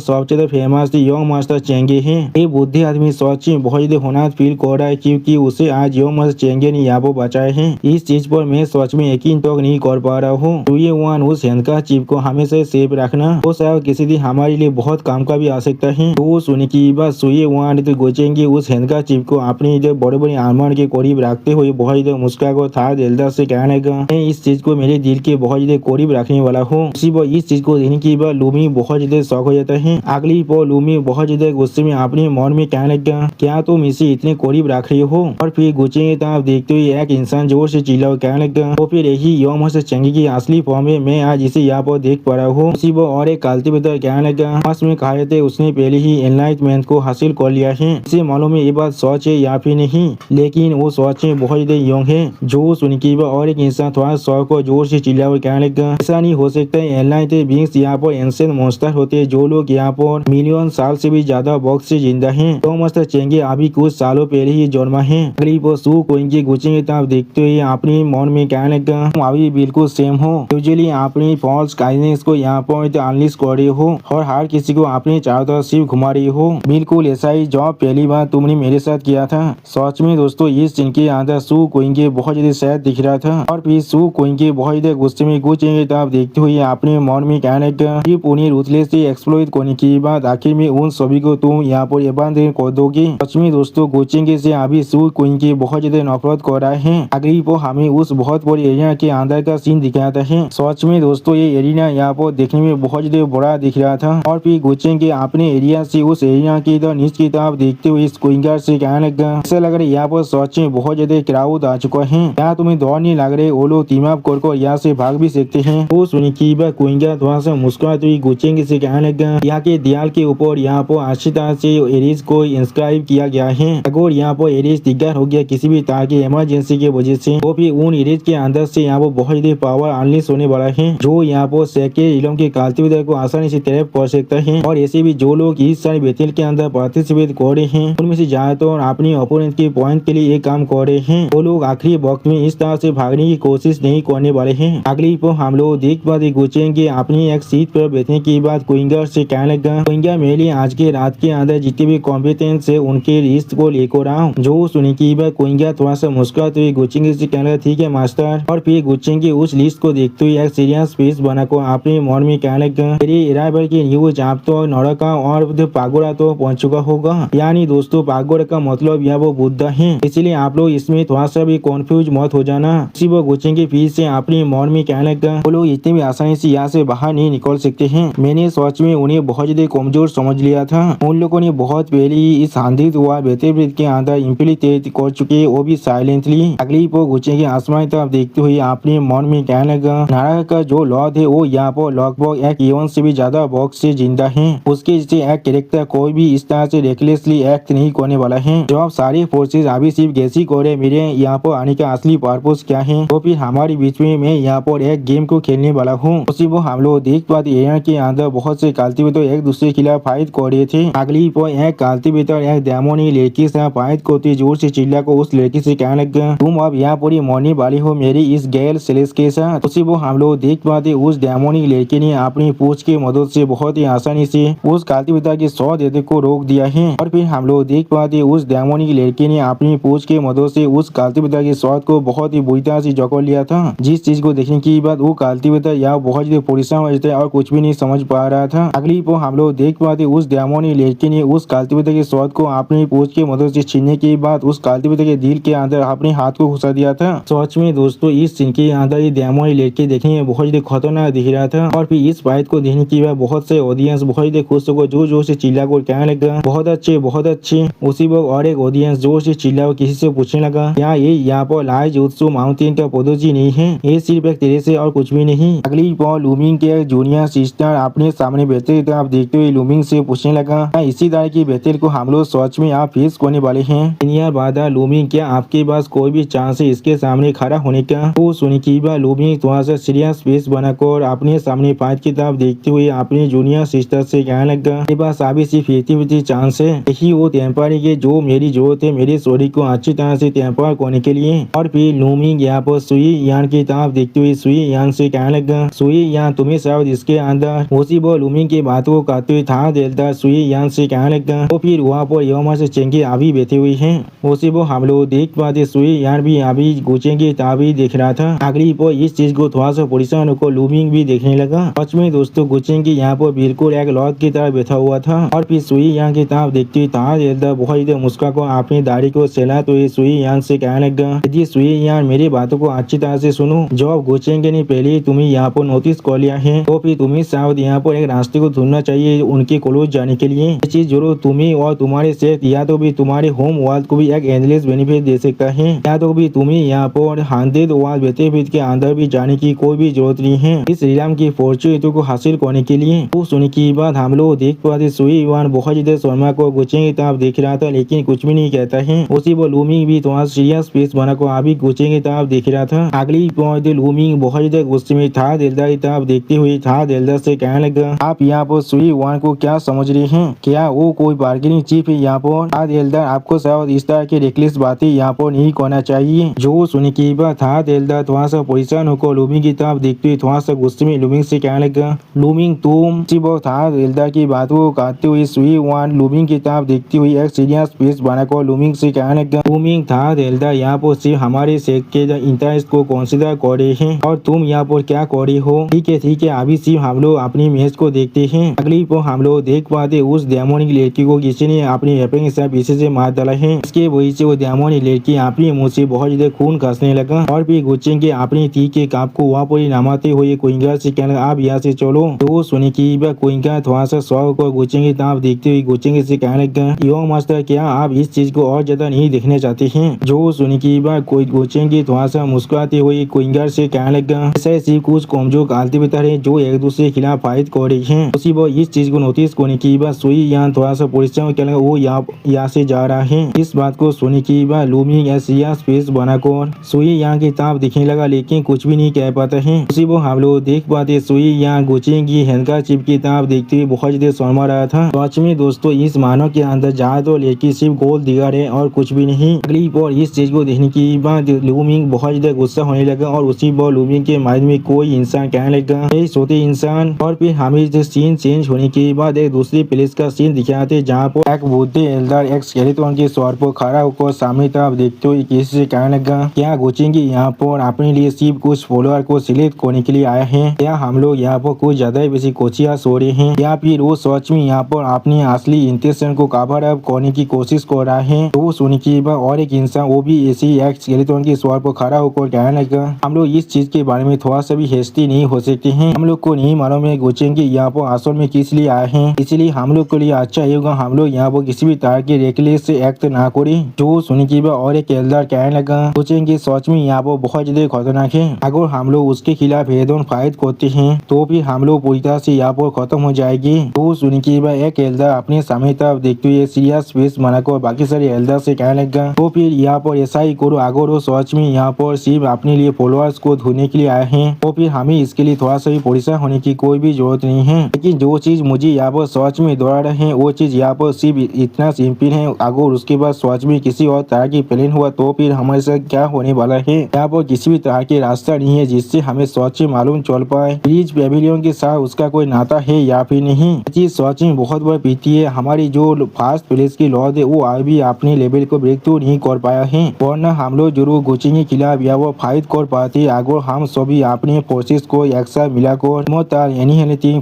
Speaker 1: सबसे फेमस यंग मास्टर चेंगे है। ये बुद्धि आदमी सच में बहुत ही होना फील कर रहा है क्योंकि उसे आज यंग मास्टर चेंगे ने यहाँ पर बचाए हैं। इस चीज पर मैं सच में यकीन तो नहीं कर पा रहा हूँ। सुई वान उस हैंड का चिप को हमेशा सेफ रखना वो शायद किसी दिन हमारे लिए बहुत काम का भी आ सकता है। तो सुनने की बात सुई वान तो गोचेंगे उस हैंड का चिप को अपनी जो बड़े बड़े आर्मर के करीब रखते हुए बहुत ही मुस्का को था दिलदा से कहने का मैं इस चीज को मेरे दिल के बहुत ज्यादा करीब रखने वाला हूँ। इस चीज को देखने के बाद लूमी बहुत ज्यादा शौक हो जाता है। अगली पर लूमी बहुत ज्यादा गुस्से में अपने मन में कहने लगा क्या तुम इसे इतने करीब रख रही हो। और फिर गोचेंगे तरफ देखते हुए एक इंसान जोर से चिल्ला कहने लगा तो फिर यही यंग मास्टर चेंगे की असली फॉर्म है। मैं आज इसे यहाँ पर देख पा रहा हूँ। और एक कल्टिवेटर कहने लगा में कहा थे उसने पहले ही एनलाइटमेंट को हासिल कर लिया है। इसे मालूम है ये बात सच है या फिर नहीं, लेकिन वो सच में बहुत ज्यादा यंग है। जो सुन के और एक इंसान थोड़ा शौक को जोर से चिल्ला और कहने लगा ऐसा नहीं हो सकता है। एनलाइटेड बीइंग्स यहाँ पर एंशिएंट मॉन्स्टर होते हैं जो लोग यहाँ पर मिलियन साल से भी ज्यादा वक्त से जिंदा है। तो मास्टर चेंगे अभी कुछ सालों पहले ही जन्मा है। अगली पर सू कोइंगे गुचेंगे तरफ देखते हुए अपनी मन में कहने लगा तुम अभी बिल्कुल सेम हो। यूजुअली अपनी फॉल्स काइनेस को यहाँ पर अनलिश कर रही हो और हर किसी को अपने चारों तरफ सिर्फ घुमा रही हो। बिल्कुल ऐसा ही जॉब पहली बार तुमने मेरे साथ किया था। सच में दोस्तों इस सीन के अंदर सू कोइंगे बहुत ज्यादा सैड दिख रहा था। और फिर सू कोइंगे बहुत ज्यादा गुस्से में गुचेंगे तरफ देखते हुए अपने मन में कहने लगा सिर्फ उन्हें रूथलेसली एक्सप्लॉइट करने के बाद आखिर में उन सभी को तुम यहाँ पर अबैंडन कर दोगे। सच में दोस्तों गोचेंगे से अभी सू कोइंगे बहुत ज्यादा नफरत कर रहा है। अगली पर हमें उस बहुत बड़ी एरिया के अंदर का सीन दिखाता है। सच में दोस्तों ये एरिया यहाँ पर देखने में बहुत ज्यादा बड़ा दिख रहा था। और फिर गोचेंगे अपने एरिया से उस एरिया की नीचे की तरफ देखते हुए इस कोइंगर से कहने लगा ऐसा लग रहा है यहाँ पर सच में बहुत ज्यादा क्राउड आ चुका है। क्या तुम्हें दौड़ नहीं लग रहे वो लोग टीम अप कर यहाँ से भाग भी सकते हैं। वो सुनी की बात कोइंगर थोड़ा सा मुस्कुराते हुए गोचेंगे से कहने लगा यहाँ के दीवार के ऊपर यहाँ पर अच्छी तरह से एरिज को इंस्क्राइब किया गया है। अगर यहाँ पर एरिज दिग्गज हो गया किसी भी तरह की इमरजेंसी की वजह से तो फिर उन एरिज के अंदर से यहाँ पर बहुत ज्यादा पावर अनलिश होने वाला है जो यहाँ पर सेके इलम के कल्टिवेटर को आसानी से ट्रैप कर सकता है। और ऐसे भी जो लोग इस सारी बैटल के अंदर पार्टिसिपेट कर रहे हैं उनमें से ज्यादातर अपने ओपोनेंट के पॉइंट के लिए एक काम कर रहे हैं। वो लोग आखिरी वक्त में इस तरह से भागने की कोशिश नहीं करने वाले हैं। अगली पर हम लोग देख पाते गोचेंगे अपनी एक सीट पर बैठने की बात कोइंगर से कहने लगा कोइंगर मेरे लिए आज के रात के अंदर जितने भी कॉम्पिटेंस है उनके लिस्ट को लेकर आओ। जो सुनी की बात कोइंगर थोड़ा सा मुस्कुराते हुए गोचेंगे से कहने लगा ठीक है मास्टर। और फिर गोचेंगे उस लिस्ट को देखते हुए एक सीरियस फेस बनाकर अपने मन में कहने लगा मेरी अराइवल की न्यूज आप तो नौरका और पागोड़ा तो पहुंच चुका होगा। यानी दोस्तों पागोड़ा का मतलब यह वो बुद्धा है, इसलिए आप लोग इसमें थोड़ा सा भी कंफ्यूज मत हो जाना। इसी वो गोचेंगे फिर से अपने मन में कहने लगा वो लोग इतने भी आसानी से यहाँ से बाहर नहीं निकल सकते हैं। मैंने सच में उन्हें बहुत ज्यादा कमजोर समझ लिया था। उन लोगों ने बहुत पहले ही इस आंधी हुआ बेहतर के अंदर इम्प्लीट कर चुके वो भी साइलेंटली। अगली पर गोचेंगे आसमान तरफ देखते हुए अपने मन में कहने लगा नारा का जो लॉर्ड है वो यहाँ पर लगभग एक इवन से भी ज्यादा बॉक्स से जिंदा है। उसके जैसे एक कैरेक्टर कोई भी इस तरह से रेकलेसली एक्ट नहीं करने वाला है। जब सारी फोर्सेज अभी सिर्फ गैसी करे मेरे यहाँ पर आने का असली पर्पस क्या है तो फिर हमारे बीच में मैं यहाँ पर एक गेम को खेलने वाला हूँ। उसी वो हम लोग देख पाते एरिया के अंदर बहुत से कल्टिवेटर एक दूसरे के खिलाफ फाइट कर रहे थे। अगली पर एक कल्टिवेटर एक डेमोनी लड़की से फाइट करती जोर से चिल्ला को उस लड़की से कहने लगा तुम अब यहाँ पूरी मरने वाली हो मेरी इस गैल सेलेस के साथ। उसी वो हम लोग देख पाते उस डेमोनी लड़की ने अपनी पूछ की मदद से बहुत ही आसानी से उस कल्टिवेटर के 100 देते को रोक दिया है। और फिर हम लोग देख पाते उस डेमोनी लड़की ने अपनी पूछ की मदद से उस कल्टिवेटर के शॉट को बहुत ही बुरी तरह से जकड़ लिया था। जिस चीज को देखने की बाद वो कल्टिवेटर यहाँ बहुत ज्यादा परेशान हो जाता है और कुछ भी नहीं समझ पा रहा था। अगली पर हम लोग देख पाते उस डेमोनी लड़की ने उस कल्टिवेटर के शॉट को अपनी पूछ की मदद से छीनने के बाद उस कल्टिवेटर के दिल के अंदर अपने हाथ को घुसा दिया था। सच में दोस्तों इस सीन के अंदर ये डेमोनी लड़की देखने में बहुत ज्यादा खतरनाक दिख रहा था। और फिर इस फाइट को देखने की बाद बहुत से ऑडियंस बहुत ज्यादा खुश होकर जोर जोर से चिल्ला कर कहने लगा बहुत अच्छे बहुत अच्छे। उसी वक्त और एक ऑडियंस जोर से चिल्ला किसी से पूछने लगा यहाँ ये यहाँ पर लाइज उत्सव माउंटेन का पौधोजी नहीं है, ये सिर्फ एक तेरे से और कुछ भी नहीं। अगली पर लूमिंग के जूनियर सिस्टर अपने सामने बैठे थे आप देखते हुए लूमिंग से पूछने लगा इसी तरह की बेहतर को हम लोग सच में आप फेस करने वाले हैं। बाद लूमिंग क्या आपके पास कोई भी चांस है इसके सामने खड़ा होने का। वो सुनी की बात लूमिंग थोड़ा सा सीरियस फेस बनाकर अपने सामने फाइट की तरफ देखते हुए अपने जूनियर सिस्टर से कहने लगा मेरे पास अभी सिर्फ 50-50 चांस है, यही वो टेम्पर के जो मेरी जरूरत है मेरी स्टोरी को अच्छी तरह से टेम्पर करने के लिए। और फिर लूमिंग यहाँ पर सुई यान की तरफ देखते हुए सुई यान यांग से कहने लगा, सुई यांग तुम्हें शायद इसके अंदर ओसीबो लूमिंग की बातों को कहते हुए था देलदार सुई यांग से कहने लगा। तो फिर वहाँ पर योमा से चेंगे अभी बैठे हुई है। ओसीबो हम लोग देख पाते सुई यांग भी अभी गुचेंगे तभी देख रहा था। अगली पर इस चीज को थोड़ा सा परेशान होकर लूमिंग भी देखने लगा। सच में दोस्तों गुचेंगे यहाँ पर बिल्कुल एक लौट की तरह बैठा हुआ था और फिर सुई यांग की तरफ देखते हुए था देलदार बहुत इधर मुस्का को अपनी दाढ़ी को सहला तो ये सुई यांग से कहने लगा, यदि सुई यांग मेरी बातों को अच्छी तरह से सुनो, जब गुचेंगे ने पहले तुम्हें यहाँ पर नोटिस कर लिया है तो फिर तुम्हें शायद यहाँ पर एक रास्ते को ढूंढना चाहिए उनके क्लोज जाने के लिए। ये चीज जरूर तुम्हें और तुम्हारे सेहत या तो भी तुम्हारे होम वर्ल्ड को भी एक एंडलेस बेनिफिट दे सकता है, या तो भी तुम्हें यहाँ पर 100 वर्ल्ड बेनिफिट के अंदर भी जाने की कोई भी जरूरत नहीं है इस रीलाम की फॉर्चूनेट को हासिल करने के लिए। तो सुनने की बात हम लोग देख पाते सुई यांग बहुत ज्यादा शर्मा को गुचेंगे तरफ देख रहा था लेकिन कुछ भी नहीं कहता है। उसी वो लूमिंग भी थोड़ा सीरियस फेस बना को अभी गुचेंगे तरफ देख रहा था। अगली पॉइंट लूमिंग बहुत ज्यादा गुस्से में था देलदार की तरफ देखते हुए था देलदार से कहने लगा, आप यहाँ पर सुई यांग को क्या समझ रहे हैं, क्या वो कोई बार्गेनिंग चीफ है यहाँ पर? था देलदार आपको शायद इस तरह की रेकलेस बातें यहाँ पर नहीं करना चाहिए। जो सुनने की बात था देलदार थोड़ा सा परेशान होकर लूमिंग की तरफ देखते हुए थोड़ा सा गुस्से में लूमिंग से कहने लगा, लूमिंग तुम था देलदार की बातों को कहते हुए सुई यांग लूमिंग की तरफ देखती हुई एक सीरियस फेस बनाकर लूमिंग से कहने लगा, लूमिंग था देलदार यहाँ पर सिर्फ हमारे सेक्ट के इंटरेस्ट को कंसीडर कर रहे हैं और तुम यहाँ पर क्या कर रहे हो। ठीक है अभी सिर्फ हम लोग अपनी मैच को देखते हैं। अगली पर हम लोग देख पाते उस डेमोनिक लड़की को किसी ने अपनी वेपन के साथ पीछे से मार डाला है। इसके वजह से वो डेमोनिक लड़की अपनी मुंह से बहुत ज्यादा खून खसने लगा और फिर गुचेंगे अपनी तीर के काप को वहाँ पर नमाते हुए क्विंगा से कहने आप यहाँ से चलो। तो सुनी की क्विंगा थोड़ा सा शौक को गुचेंगे तरफ देखते हुए गुचेंगे से कहने लगा, यो मास्टर क्या आप इस चीज को और ज्यादा नहीं देखने चाहते हैं। जो सुनी की बात कोई गुचेंगे थोड़ा सा मुस्कुराते हुए क्विंगा से कहने लगा, ऐसे कुछ कमजोर आलती बता रहे जो एक दूसरे के खिलाफ फाइट कर रही है। उसी वो इस चीज को नोटिस करने की बात सुई यांग थोड़ा सा परेशान कहने लगा, वो यहाँ से जा रहा है। इस बात को सुनी की बात लूमिंग सीरियस फेस बनाकर सुई यांग की तरफ दिखने लगा लेकिन कुछ भी नहीं कह पाता है। उसी वो हम लोग देख पाते सुई यांग गुचेंगी हैंडका चिप की तरफ देखते हुए बहुत ज्यादा शर्मा रहा था। सच में दोस्तों इस मानव के अंदर जहाँ तो लड़की सिर्फ गोल दिगार है और कुछ भी नहीं। अगली पर इस चीज को देखने की बाद लूमिंग बहुत ज्यादा गुस्सा होने लगा और उसी पर लूमिंग के माइंड में कोई इंसान कहने लगा, ये सोते इंसान। और फिर हमें सीन चेंज होने के बाद एक दूसरे प्लेस का सीन दिखाते जहाँ पर एक बुद्धि एल्डर एक स्केलेटन के सौर पर खड़ा होकर सामने तरफ देखते हुए किसी से कहने लगा, क्या गुचेंगे यहाँ पर अपने लिए सिर्फ कुछ फॉलोअर को सिलेक्ट करने के लिए आया है, क्या हम लोग यहाँ पर कुछ ज्यादा ही बेसी कोचिया सो रहे हैं, या फिर वो सच में यहाँ पर अपनी असली इंटेंशन को कवर अप करने की कोशिश कर रहा है। तो सुनी की बात और एक इंसान वो भी ऐसी एक स्केलेटन के सौर पर खड़ा होकर कहने लगा, हम लोग इस चीज के बारे में थोड़ा सा भी हेस्टी नहीं हो सकते हैं। हम लोग को नहीं मालूम है गुचेंगे यहाँ पर असल में किस लिए आए हैं, इसलिए हम लोग के लिए अच्छा होगा हम लोग यहाँ पर किसी भी तरह के रेकलेस से एक्ट ना करें। जो सुनी की बात और एक एल्डर कहने लगा, गुचेंगे सच में यहाँ पर बहुत ज्यादा खतरनाक है, अगर हम लोग उसके खिलाफ हेड ऑन फाइट करते हैं तो फिर हम लोग पूरी तरह से यहाँ पर खत्म हो जाएगी। तो सुनी की बात एक एल्डर अपने सामने तरफ देखते हुए सीरियस फेस बनाकर बाकी सारे एल्डर से कहने लगा, तो फिर यहाँ पर ऐसा ही करो, अगर वो सच में यहाँ पर सिर्फ अपने लिए फॉलोअर्स को ढूंढने के लिए आए हैं तो फिर हमें इसके लिए थोड़ा सा भी परेशान होने की कोई भी जरूरत नहीं है। लेकिन जो चीज मुझे यहाँ पर सच में दोहरा रहे हैं वो चीज यहाँ पर सिर्फ इतना सिंपल है, अगर उसके बाद सच में किसी और तरह की प्लान हुआ तो फिर हमारे साथ क्या होने वाला है। यहाँ पर किसी भी तरह के रास्ता नहीं है जिससे हमें सच में मालूम चल पाए ब्रिज पेविलियन के साथ उसका कोई नाता है या फिर नहीं। चीज सच में बहुत बड़ी पीती है, हमारी जो फास्ट प्लेस की लॉज है वो आज भी अपने लेवल को ब्रेक थ्रू नहीं कर पाया है, वरना हम लोग जरूर गुचेंगे के खिलाफ या वो फाइट कर पाते अगर हम सभी अपने फोर्सेस को एक साथ मिलाकर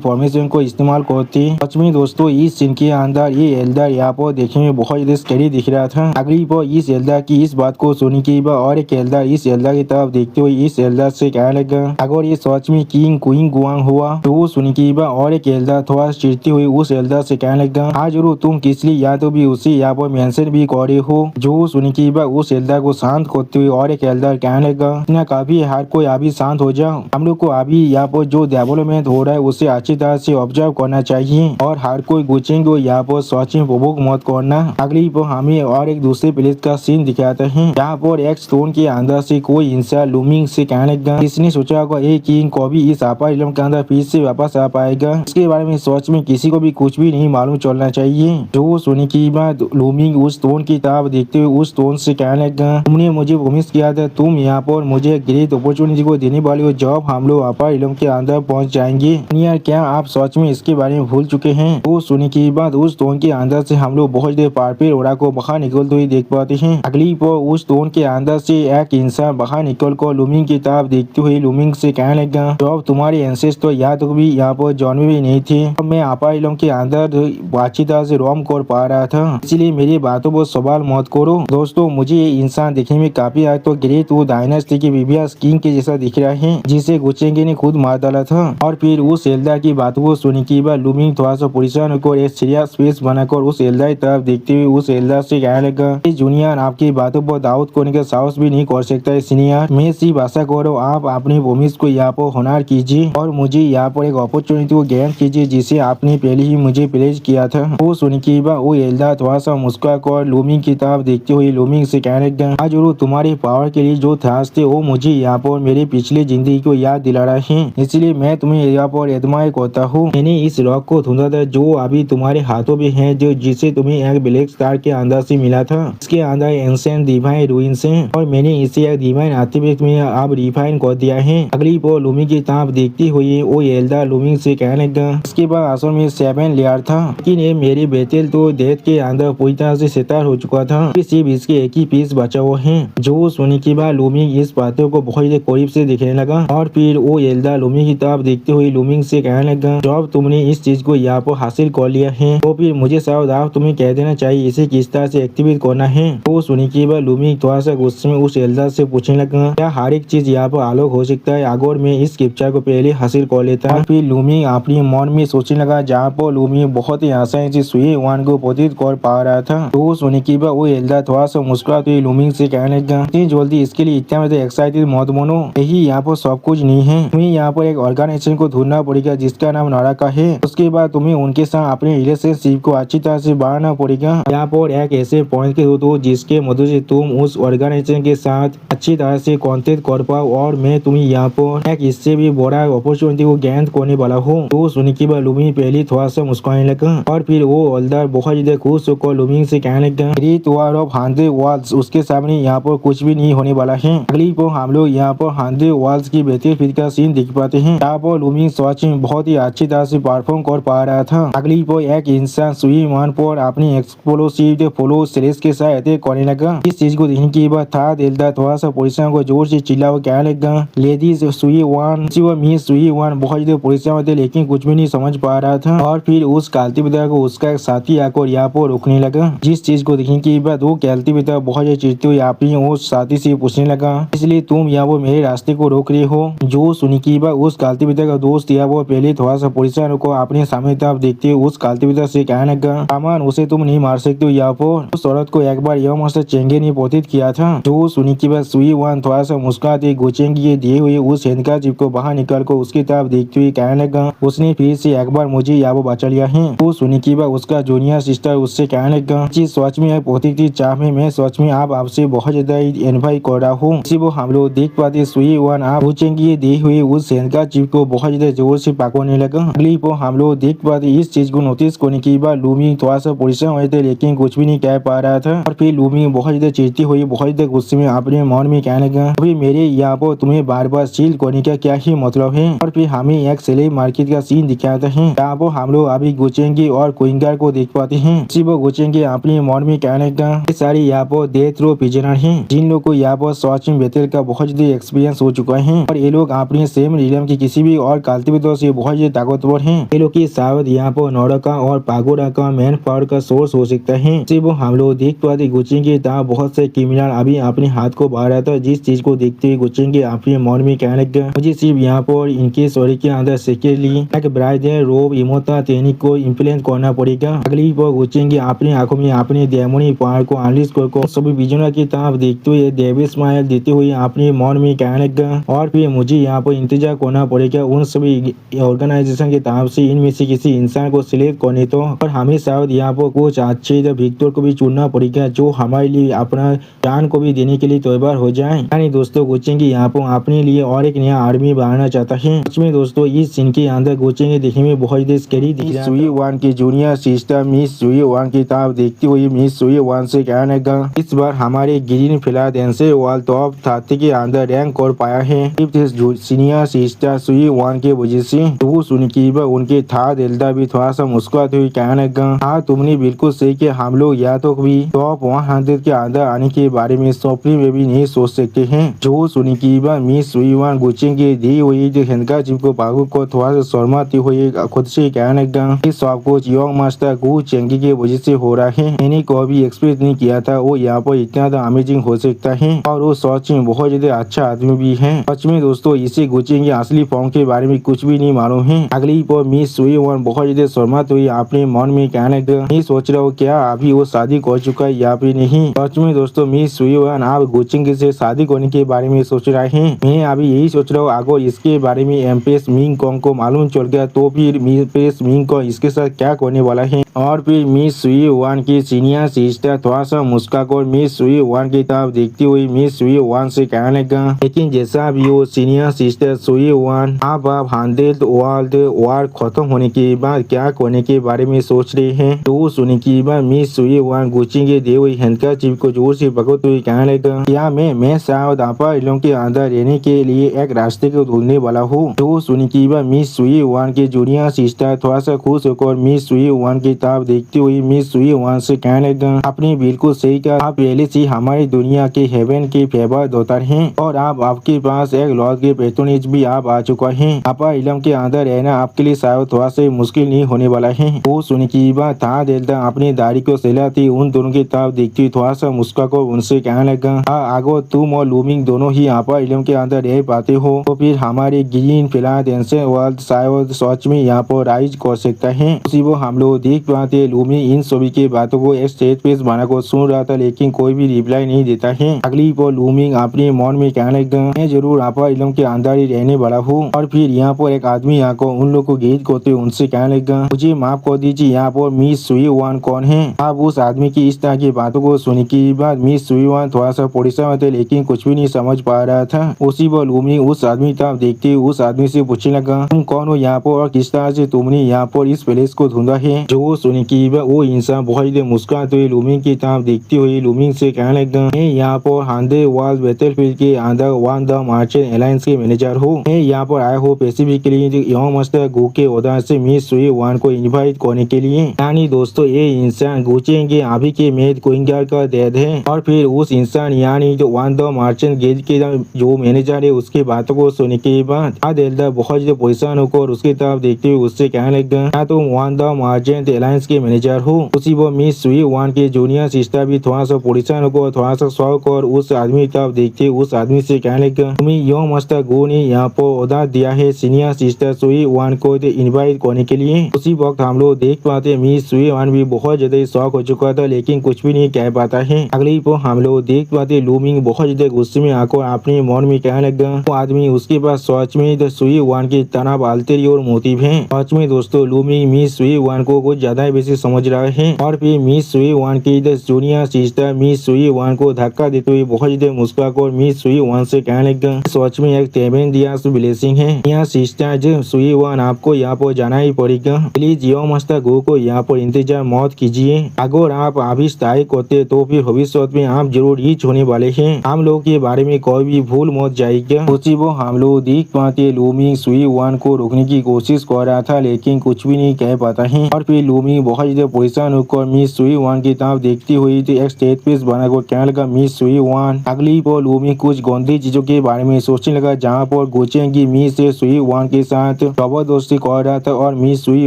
Speaker 1: फॉर्मेशन को इस्तेमाल करते। सच में दोस्तों इस सीन के अंदर ये एल्डर यहाँ पर देखने में बहुत ज्यादा स्कैरी दिख रहा था। अगली पर इस एल्डर की इस बात को सुनी की बात और एक एल्डर इस एल्डर की तरफ देखते हुए इस एल्डर से कहने लगा, अगर ये सच में किंग क्वीन गुआंग हुआ तो सुनी की बात और एक एल्डर थोड़ा चिढ़ते हुए उस एल्डर से कहने लगा, हाँ जरूर तुम किस लिए या तो भी उसे यहाँ पर मेंशन भी कर रहे हो। जो सुनी की बात उस एल्डर को शांत करते हुए और एक एल्डर कहने लगा, इतना काफी हर कोई अभी शांत हो जाओ, हम लोग को अभी यहाँ पर जो डेवलपमेंट हो रहा है उसे अच्छी तरह से ऑब्जर्व करना चाहिए और हर कोई गुचेंगे यहाँ पर सच में प्रवोक मत करना। अगली पर हमें और एक दूसरे प्लेस का सीन दिखाते हैं जहाँ पर एक स्टोन के अंदर से कोई इंसान लूमिंग से कहने लगा, इसने सोचा होगा ये किंग कभी इस अपर इलम के अंदर फिर से वापस आ पाएगा, इसके बारे में सच में किसी को भी कुछ भी नहीं मालूम चलना चाहिए। जो सुनी की बात लूमिंग उस स्टोन की तरफ देखते हुए उस स्टोन से कहने लगा, तुमने मुझे प्रॉमिस किया था तुम यहाँ पर मुझे ग्रेट अपॉर्चुनिटी को देने वाली हो जब हम लोग अपर इलम के अंदर पहुंच जाएंगे। यार क्या आप सच में इसके बारे में भूल चुके हैं? वो सुनने के बाद उस तोन के अंदर से हम लोग बहुत देर पारपीर ओरा को बाहर निकलते हुए देख पाते हैं। अगली पर उस तोन के अंदर से एक इंसान बाहर निकल कर लूमिंग की तरफ देखते हुए लूमिंग से कहने लगा, जब तुम्हारे एंसेस्टर या तो भी यहाँ पर जन्मे भी नहीं थे, अब मैं अपर इलम के अंदर अच्छी तरह से रोम कर पा रहा था, इसलिए मेरी बातों पर सवाल मत करो। दोस्तों मुझे ये इंसान देखने में काफी आज तो ग्रेट वो डायनेस्टी की विवियस किंग के जैसा दिख रहा है, जिसे गुचेंगे ने खुद मार डाला था। और फिर उस एल्डा की बातों को सुनने के बाद लूमिंग थोड़ा सा परेशान होकर एक सीरियस फेस बनाकर उस एल्डा की तरफ देखते हुए उस एल्डा से कहने लगा, जूनियर आपकी बातों पर दाऊद करने का साहस भी नहीं कर सकता है सीनियर, मैं सिर्फ आशा करो आप अपनी भूमिस को यहाँ पर होनर कीजिए और मुझे यहाँ पर एक अपॉर्चुनिटी को गेन कीजिए जिसे आपने पहले ही मुझे प्लेज किया था। वो सुनने के बाद वो एल्डा थोड़ा सा मुस्कुरा कर लूमिंग की तरफ देखते हुए लूमिंग से कहने लगा, आज जरूर तुम्हारे पावर के लिए जो थास थे वो मुझे यहाँ पर मेरी पिछली जिंदगी को याद दिला रहे हैं, इसलिए मैं तुम्हें यहाँ पर एडमायर करता हूँ। मैंने इस रॉक को ढूंढा था जो अभी तुम्हारे हाथों में है, जो जिसे तुम्हें एक ब्लैक स्टार के अंदर से मिला था। इसके अंदर एंशिएंट डिवाइन रूइंस हैं और मैंने इसे एक डिवाइन आर्टिफैक्ट में अब रिफाइन कर दिया है। अगली पर लूमिंग की तरफ देखती हुई वो एल्डा लूमिंग से कहने लगा, इसके बाद असल में 7 लेयर था, लेकिन ये मेरी बेटेल तो डेथ के अंदर पूरी तरह से सितार हो चुका था, सिर्फ इसके एक ही पीस बचा हुआ है। जो सुनने के बाद लूमिंग इस बातों को बहुत ही करीब से देखने लगा और फिर वो एल्डा लूमिंग की तरफ देखते हुए लूमिंग से कहने लगा, जब तुमने इस चीज को यहाँ पर हासिल कर लिया है तो फिर मुझे शायद आप तुम्हें कह देना चाहिए इसे किस तरह से एक्टिवेट करना है। वो सुनने के बाद लूमिंग थोड़ा सा गुस्से में उस एल्डा से पूछने लगा, क्या हर एक चीज यहाँ पर आलोक हो सकता है अगर मैं इस कैप्चर को पहले हासिल कर लेता? और फिर लूमिंग अपनी मन में सोचने लगा, जहाँ पर लूमिंग बहुत ही आसानी से सुई वन को प्रतीत कर पा रहा था। तो सुनने के बाद वो एल्डा थोड़ा सा मुस्कुराते हुए लूमिंग से कहने लगा, इतनी जल्दी इसके लिए इतना ज्यादा एक्साइटेड मत बनो, यही यहाँ पर सब कुछ नहीं है, तुम्हें यहाँ पर एक ऑर्गेनाइजेशन को ढूंढना पड़ेगा जिसका नाम नाराका है। उसके बाद तुम्हें उनके साथ अपने रिलेशनशिप को अच्छी तरह से बढ़ाना पड़ेगा। यहाँ पर एक ऐसे पॉइंट के हो जिसके मदद से तुम उस ऑर्गेनाइजेशन के साथ अच्छी तरह से कॉन्टेक्ट कर पाओ और मैं तुम्हें यहाँ पर एक इससे भी बड़ा अपॉर्चुनिटी को गेन करने वाला हूँ। तो सुनने के बाद लूमिंग पहले थोड़ा सा मुस्कुराने लगा और फिर वो ओल्डर बहुत ज्यादा खुश होकर लूमिंग से कहने लगा, 100 वॉल्स उसके सामने यहाँ पर कुछ भी नहीं होने वाला है। अगली पर हम लोग यहाँ पर 100 वॉल्स की बेहतरीन का सीन देख पाते हैं। यहाँ पर लूमिंग सच में बहुत ही अच्छी तरह से परफॉर्म कर पा रहा था। अगली पर एक इंसान सुई वन पर अपनी एक्सप्लोसिव फ्लो सेलेस के साथ अटैक करने लगा। इस चीज को देखने के बाद था एल्डा थोड़ा सा परेशान को जोर से चिल्ला वो कहने लगा, लेडीज सुई वन मिस सुई वन बहुत ज्यादा परेशान थे लेकिन कुछ भी नहीं समझ पा रहा था। और फिर उस कालती पिता को उसका एक साथी आकर यहाँ पर रोकने लगा। जिस चीज को देखने के बाद वो कालती पिता बहुत ज्यादा चिढ़ते हुए अपनी उस साथी से पूछने लगा, इसलिए तुम यहाँ वो मेरे रास्ते को रोक रहे हो? जो सुनी की बात उस कालती पिता का दोस्त या वो पहले थोड़ा सा परेशान होकर अपने सामने तरफ देखते हुए उस कालती पिता से कहने लगा, अमान उसे तुम नहीं मार सकते हो, यहाँ पर उस औरत को एक बार यह मस्त चेंगे ने प्रतीत किया था। जो सुनी की बात सुई वन थोड़ा सा मुस्कुराते गोचेंगे दिए हुए उस हैंडका चिप को बाहर निकाल कर उसकी तरफ देखते हुए कहने लगा, उसने फिर से एक बार मुझे यहाँ वो बचा लिया है। वो सुनी की बात उसका जूनियर सिस्टर उससे कहने लगा, सच में प्रतीक चाह में मैं सच में आप आपसे बहुत ज्यादा इन्वाइट कर रहा हूँ। इसी वो हम लोग देख पाते सुई वन आप गोचेंगे दिए हुए उस हैंडका चिप को बहुत ज्यादा जोर से पकड़ने लगा। अगली पर हम लोग देख पाते इस चीज को नोटिस करने के बाद लूमिंग थोड़ा सा परेशान हुए थे लेकिन कुछ भी नहीं कह पा रहा था। और फिर लूमिंग बहुत ज्यादा चिढ़ती हुई बहुत ज्यादा गुस्से में अपने मन में कहने लगा, अभी मेरे यहाँ पर तुम्हें बार बार सील करने का क्या ही मतलब है? और फिर हमें एक सेलेब मार्केट का सीन दिखाते हैं। यहाँ पर हम लोग अभी गोचेंगे और क्विंगर को देख पाते हैं। इसी वो गोचेंगे अपने मन में कहने लगा, ये सारे यहाँ पर डेथ रो प्रिजनर हैं जिन लोग को यहाँ पर सच में बेहतर का बहुत ज्यादा एक्सपीरियंस हो चुका है और ये लोग अपने सेम रिलम की किसी भी और काल्तिविदों से बहुत ज्यादा ताकतवर हैं। ये लोग की शायद यहाँ पर नौरका और पागोरा का मैन पावर का सोर्स हो सकता है। सिर्फ हम लोग देख पाते गोचेंगे तहाँ बहुत से क्रिमिनल अभी अपने हाथ को बाहर रहा था। जिस चीज को देखते हुए गोचेंगे अपने मन में कहने लगा, मुझे सिर्फ यहाँ पर इनके सॉरी के अंदर सेक्रेटली एक ब्राइडल रोब इमोता टेक्निक को इम्प्लीमेंट करना पड़ेगा। अगली पर गोचेंगे अपनी आंखों में अपने डेमोनी पावर को अनलीज कर सभी विजनर की तरफ देखते हुए डेविड स्माइल देते हुए अपने मन में कहने लगा, और फिर मुझे यहाँ पर इंतजार करना पड़ेगा उन सभी ऑर्गेनाइजेशन की तरफ से इनमें से किसी इंसान को सिलेक्ट करने तो, और हमें शायद यहाँ पर कुछ अच्छे विक्टर को भी चुनना पड़ेगा जो हमारे लिए अपना जान को भी देने के लिए तैयार हो जाए। यानी दोस्तों गोचेंगे यहाँ पर अपने लिए और एक नया आर्मी बनाना चाहता है। इसमें दोस्तों इस सीन के अंदर गोचेंगे देखने में बहुत ही स्कैरी दिख रहा है। सुई वन की जूनियर सिस्टर मिस सुई वन की तरफ देखती हुई मिस सुई वन से कहने लगा, इस बार हमारे ग्रीन फिलाडेल्फिया वर्ल्ड टॉप 30 के अंदर रैंक कर पाया है। सीनियर सिस्टर सुई वान के वजह से वो सुन के उनके था दिलदा भी थोड़ा सा मुस्कुराते हुए कहने लगा, हाँ तुमने बिल्कुल सही कि हम लोग या तो कभी टॉप 100 के अंदर आने के बारे में सपने में भी नहीं सोच सकते हैं। जो सुनी की मिस सुई वान गुचिंग के दी हुई जो हिंदका जिनको बागु को थोड़ा सा शर्माती हुई खुद से कहने लगा, इस सब कुछ योंग मास्टर गु चेंगी की वजह से हो रहा है। मैंने कभी एक्सपेक्ट नहीं किया था वो यहाँ पर इतना तो अमेजिंग हो सकता है और वो सच में बहुत ज्यादा अच्छा आदमी भी है। सच में दोस्तों इसे गुचिंग के असली फॉर्म के बारे में कुछ भी नहीं मालूम है। अगली पर मिस सुई वान बहुत ज्यादा शर्माती हुई अपने मन में कहने लगा, नहीं सोच रहा हूँ क्या अभी वो शादी कर चुका है या फिर नहीं। सच में दोस्तों मिस सुई वान आप गुचिंग से शादी करने के बारे में सोच रहे हैं। मैं अभी यही सोच रहा हूँ अगर इसके बारे में एम्प्रेस मिंग कॉन्ग को मालूम चल गया तो फिर एम्प्रेस मिंग कॉन्ग इसके साथ क्या करने वाला है। और फिर मिस सुई वान की सीनियर सिस्टर थोड़ा सा मुस्कुराकर मिस सुई वान की तरफ देखती हुई मिस सुई वान से कहने लगा, लेकिन जैसा भी हो सीनियर सिस्टर सुई वान आप 100 वर्ल्ड वार खत्म होने के बाद क्या करने के बारे में सोच रहे हैं। तो सुनने के बाद मिस सुई वान गुचिंग के दे हुई हैंडकर चिप को जोर से पकड़ते हुए कहने लगा, क्या मैं शायद आपा इलों के अंदर रहने के लिए एक रास्ते को ढूंढने वाला हूँ। तो सुनने के बाद मिस सुई वान के जूनियर सिस्टर थोड़ा सा खुश होकर मिस सुई वान की तरफ देखती हुई मिस सुई वान से कहने लगा, आपने बिल्कुल सही कहा, आप पहले से हमारी दुनिया के हेवन के फेवर डॉटर हैं और आपके पास एक लॉर्ड के पेट्रोनेज भी आप आ चुका है। आपा इलम के अंदर रहना आपके लिए शायद थोड़ा सा मुश्किल नहीं होने वाला है। वो सुन की बात था दिलदा अपनी दाढ़ी को सहलाती उन दोनों की तरफ देखती थोड़ा सा मुस्कुराकर उनसे कहने लगा, अगर तुम और लूमिंग दोनों ही आपा इलम के अंदर रह पाते हो तो फिर हमारे ग्रीन फिलहाल वर्ल्ड शायद सच में यहाँ पर राइज कर सकता है। उसी वो हम लोग देख पाते लूमिंग इन सभी की बातों को एक स्टेज पे बना कर सुन रहा था लेकिन कोई भी रिप्लाई नहीं देता है। अगली पर लूमिंग अपने मन में कहने लगा, मैं जरूर आपा इलम के अंदर ही रहने वाला हूँ। और फिर यहाँ पर एक आदमी आकर उन लोग को गेट करते उनसे कहने लगा, मुझे माफ कर दीजिए यहाँ पर मिस सुई वान कौन है। आप उस आदमी की इस तरह की बातों को सुनने के बाद मिस सुई वान थोड़ा सा परेशान होते लेकिन कुछ भी नहीं समझ पा रहा था। उसी पर लूमिंग उस आदमी तरफ देखते उस आदमी से पूछने लगा, तुम कौन हो यहाँ पर और किस तरह से तुमने यहाँ पर इस प्लेस को ढूंढा है। जो सुनने की वो इंसान बहुत ही मुस्कुराते हुए लूमिंग की तरफ देखती हुई लूमिंग से कहने लगा, मैं यहाँ पर 100 वर्ल्ड बैटलफील्ड के अंदर वन द मार्चेंट अलायंस के मैनेजर हूँ। मैं यहाँ पर आया हूँ स्पेसिफिकली योंग मास्टर गु के उदाहरण से मिस सुई वान को इनवाइट करने के लिए। यानी दोस्तों ये इंसान गुचेंग के अभी के मेड कोइंगर का डेड है। और फिर उस इंसान यानी जो वन द मार्चेंट गिल्ड के जो मैनेजर है उसकी बातों को सुनने के बाद दिलदा बहुत परेशान होकर उसकी तरफ देखते हुए उससे कहने लगा, क्या तुम वन द मार्चेंट अलायंस के मैनेजर हो। उसी वो मिस सुई वान के जूनियर सिस्टर भी थोड़ा सा परेशान होकर थोड़ा सा शौक और उस आदमी तरफ देखते उस आदमी से कहने लगा, तुम्हें योंग मास्टर गु ने यहाँ पर ऑर्डर दिया है सीनियर सिस्टर सुई वान को इनवाइट करने के लिए। उसी वक्त हम लोग देख पाते मिस सुई वान भी बहुत ज्यादा शौक हो चुका था लेकिन कुछ भी नहीं कह पाता है। अगली पर हम लोग देख पाते लूमिंग बहुत ज्यादा गुस्से में आकर अपने मन में कहने लगा, वो आदमी उसके पास सच में सुई वान की तरह अल्टेरी और मोटिव है। सच में दोस्तों लूमिंग मिस सुई वान को कुछ ज्यादा बेसी समझ रहा है। और फिर मिस सुई वान की जूनियर सिस्टर मिस सुई वान को धक्का देते हुए बहुत ज्यादा मुस्कुराकर मिस सुई वान से कहने लगा, सच में एक तेवन दिया ब्लेसिंग है। यहाँ सिस्टर जो सुई वान आपको यहाँ पर जाना ही पड़ेगा। प्लीज योंग मास्टर गु को यहाँ पर इंतजार मत कीजिए। अगर आप अभी स्थायी करते तो फिर भविष्य में आप जरूर रिच होने वाले हैं। हम लोग के बारे में कोई भी भूल मत जाएगा। उसी वो हम लोग देख पाते लूमिंग सुई वान को रोकने की कोशिश कर रहा था लेकिन कुछ भी नहीं कह पाता है। और फिर लूमिंग बहुत ज्यादा परेशान होकर मिस सुई वान की तरफ देखती हुई एक स्टेज पीस बनाकर कहने लगा, मिस सुई वान। अगली पर लूमिंग कुछ गंदी चीजों के बारे में सोचने लगा जहाँ पर गुचेंग की मिस सुई वान के साथ जबरदस्ती कर रहा था और मिस सुई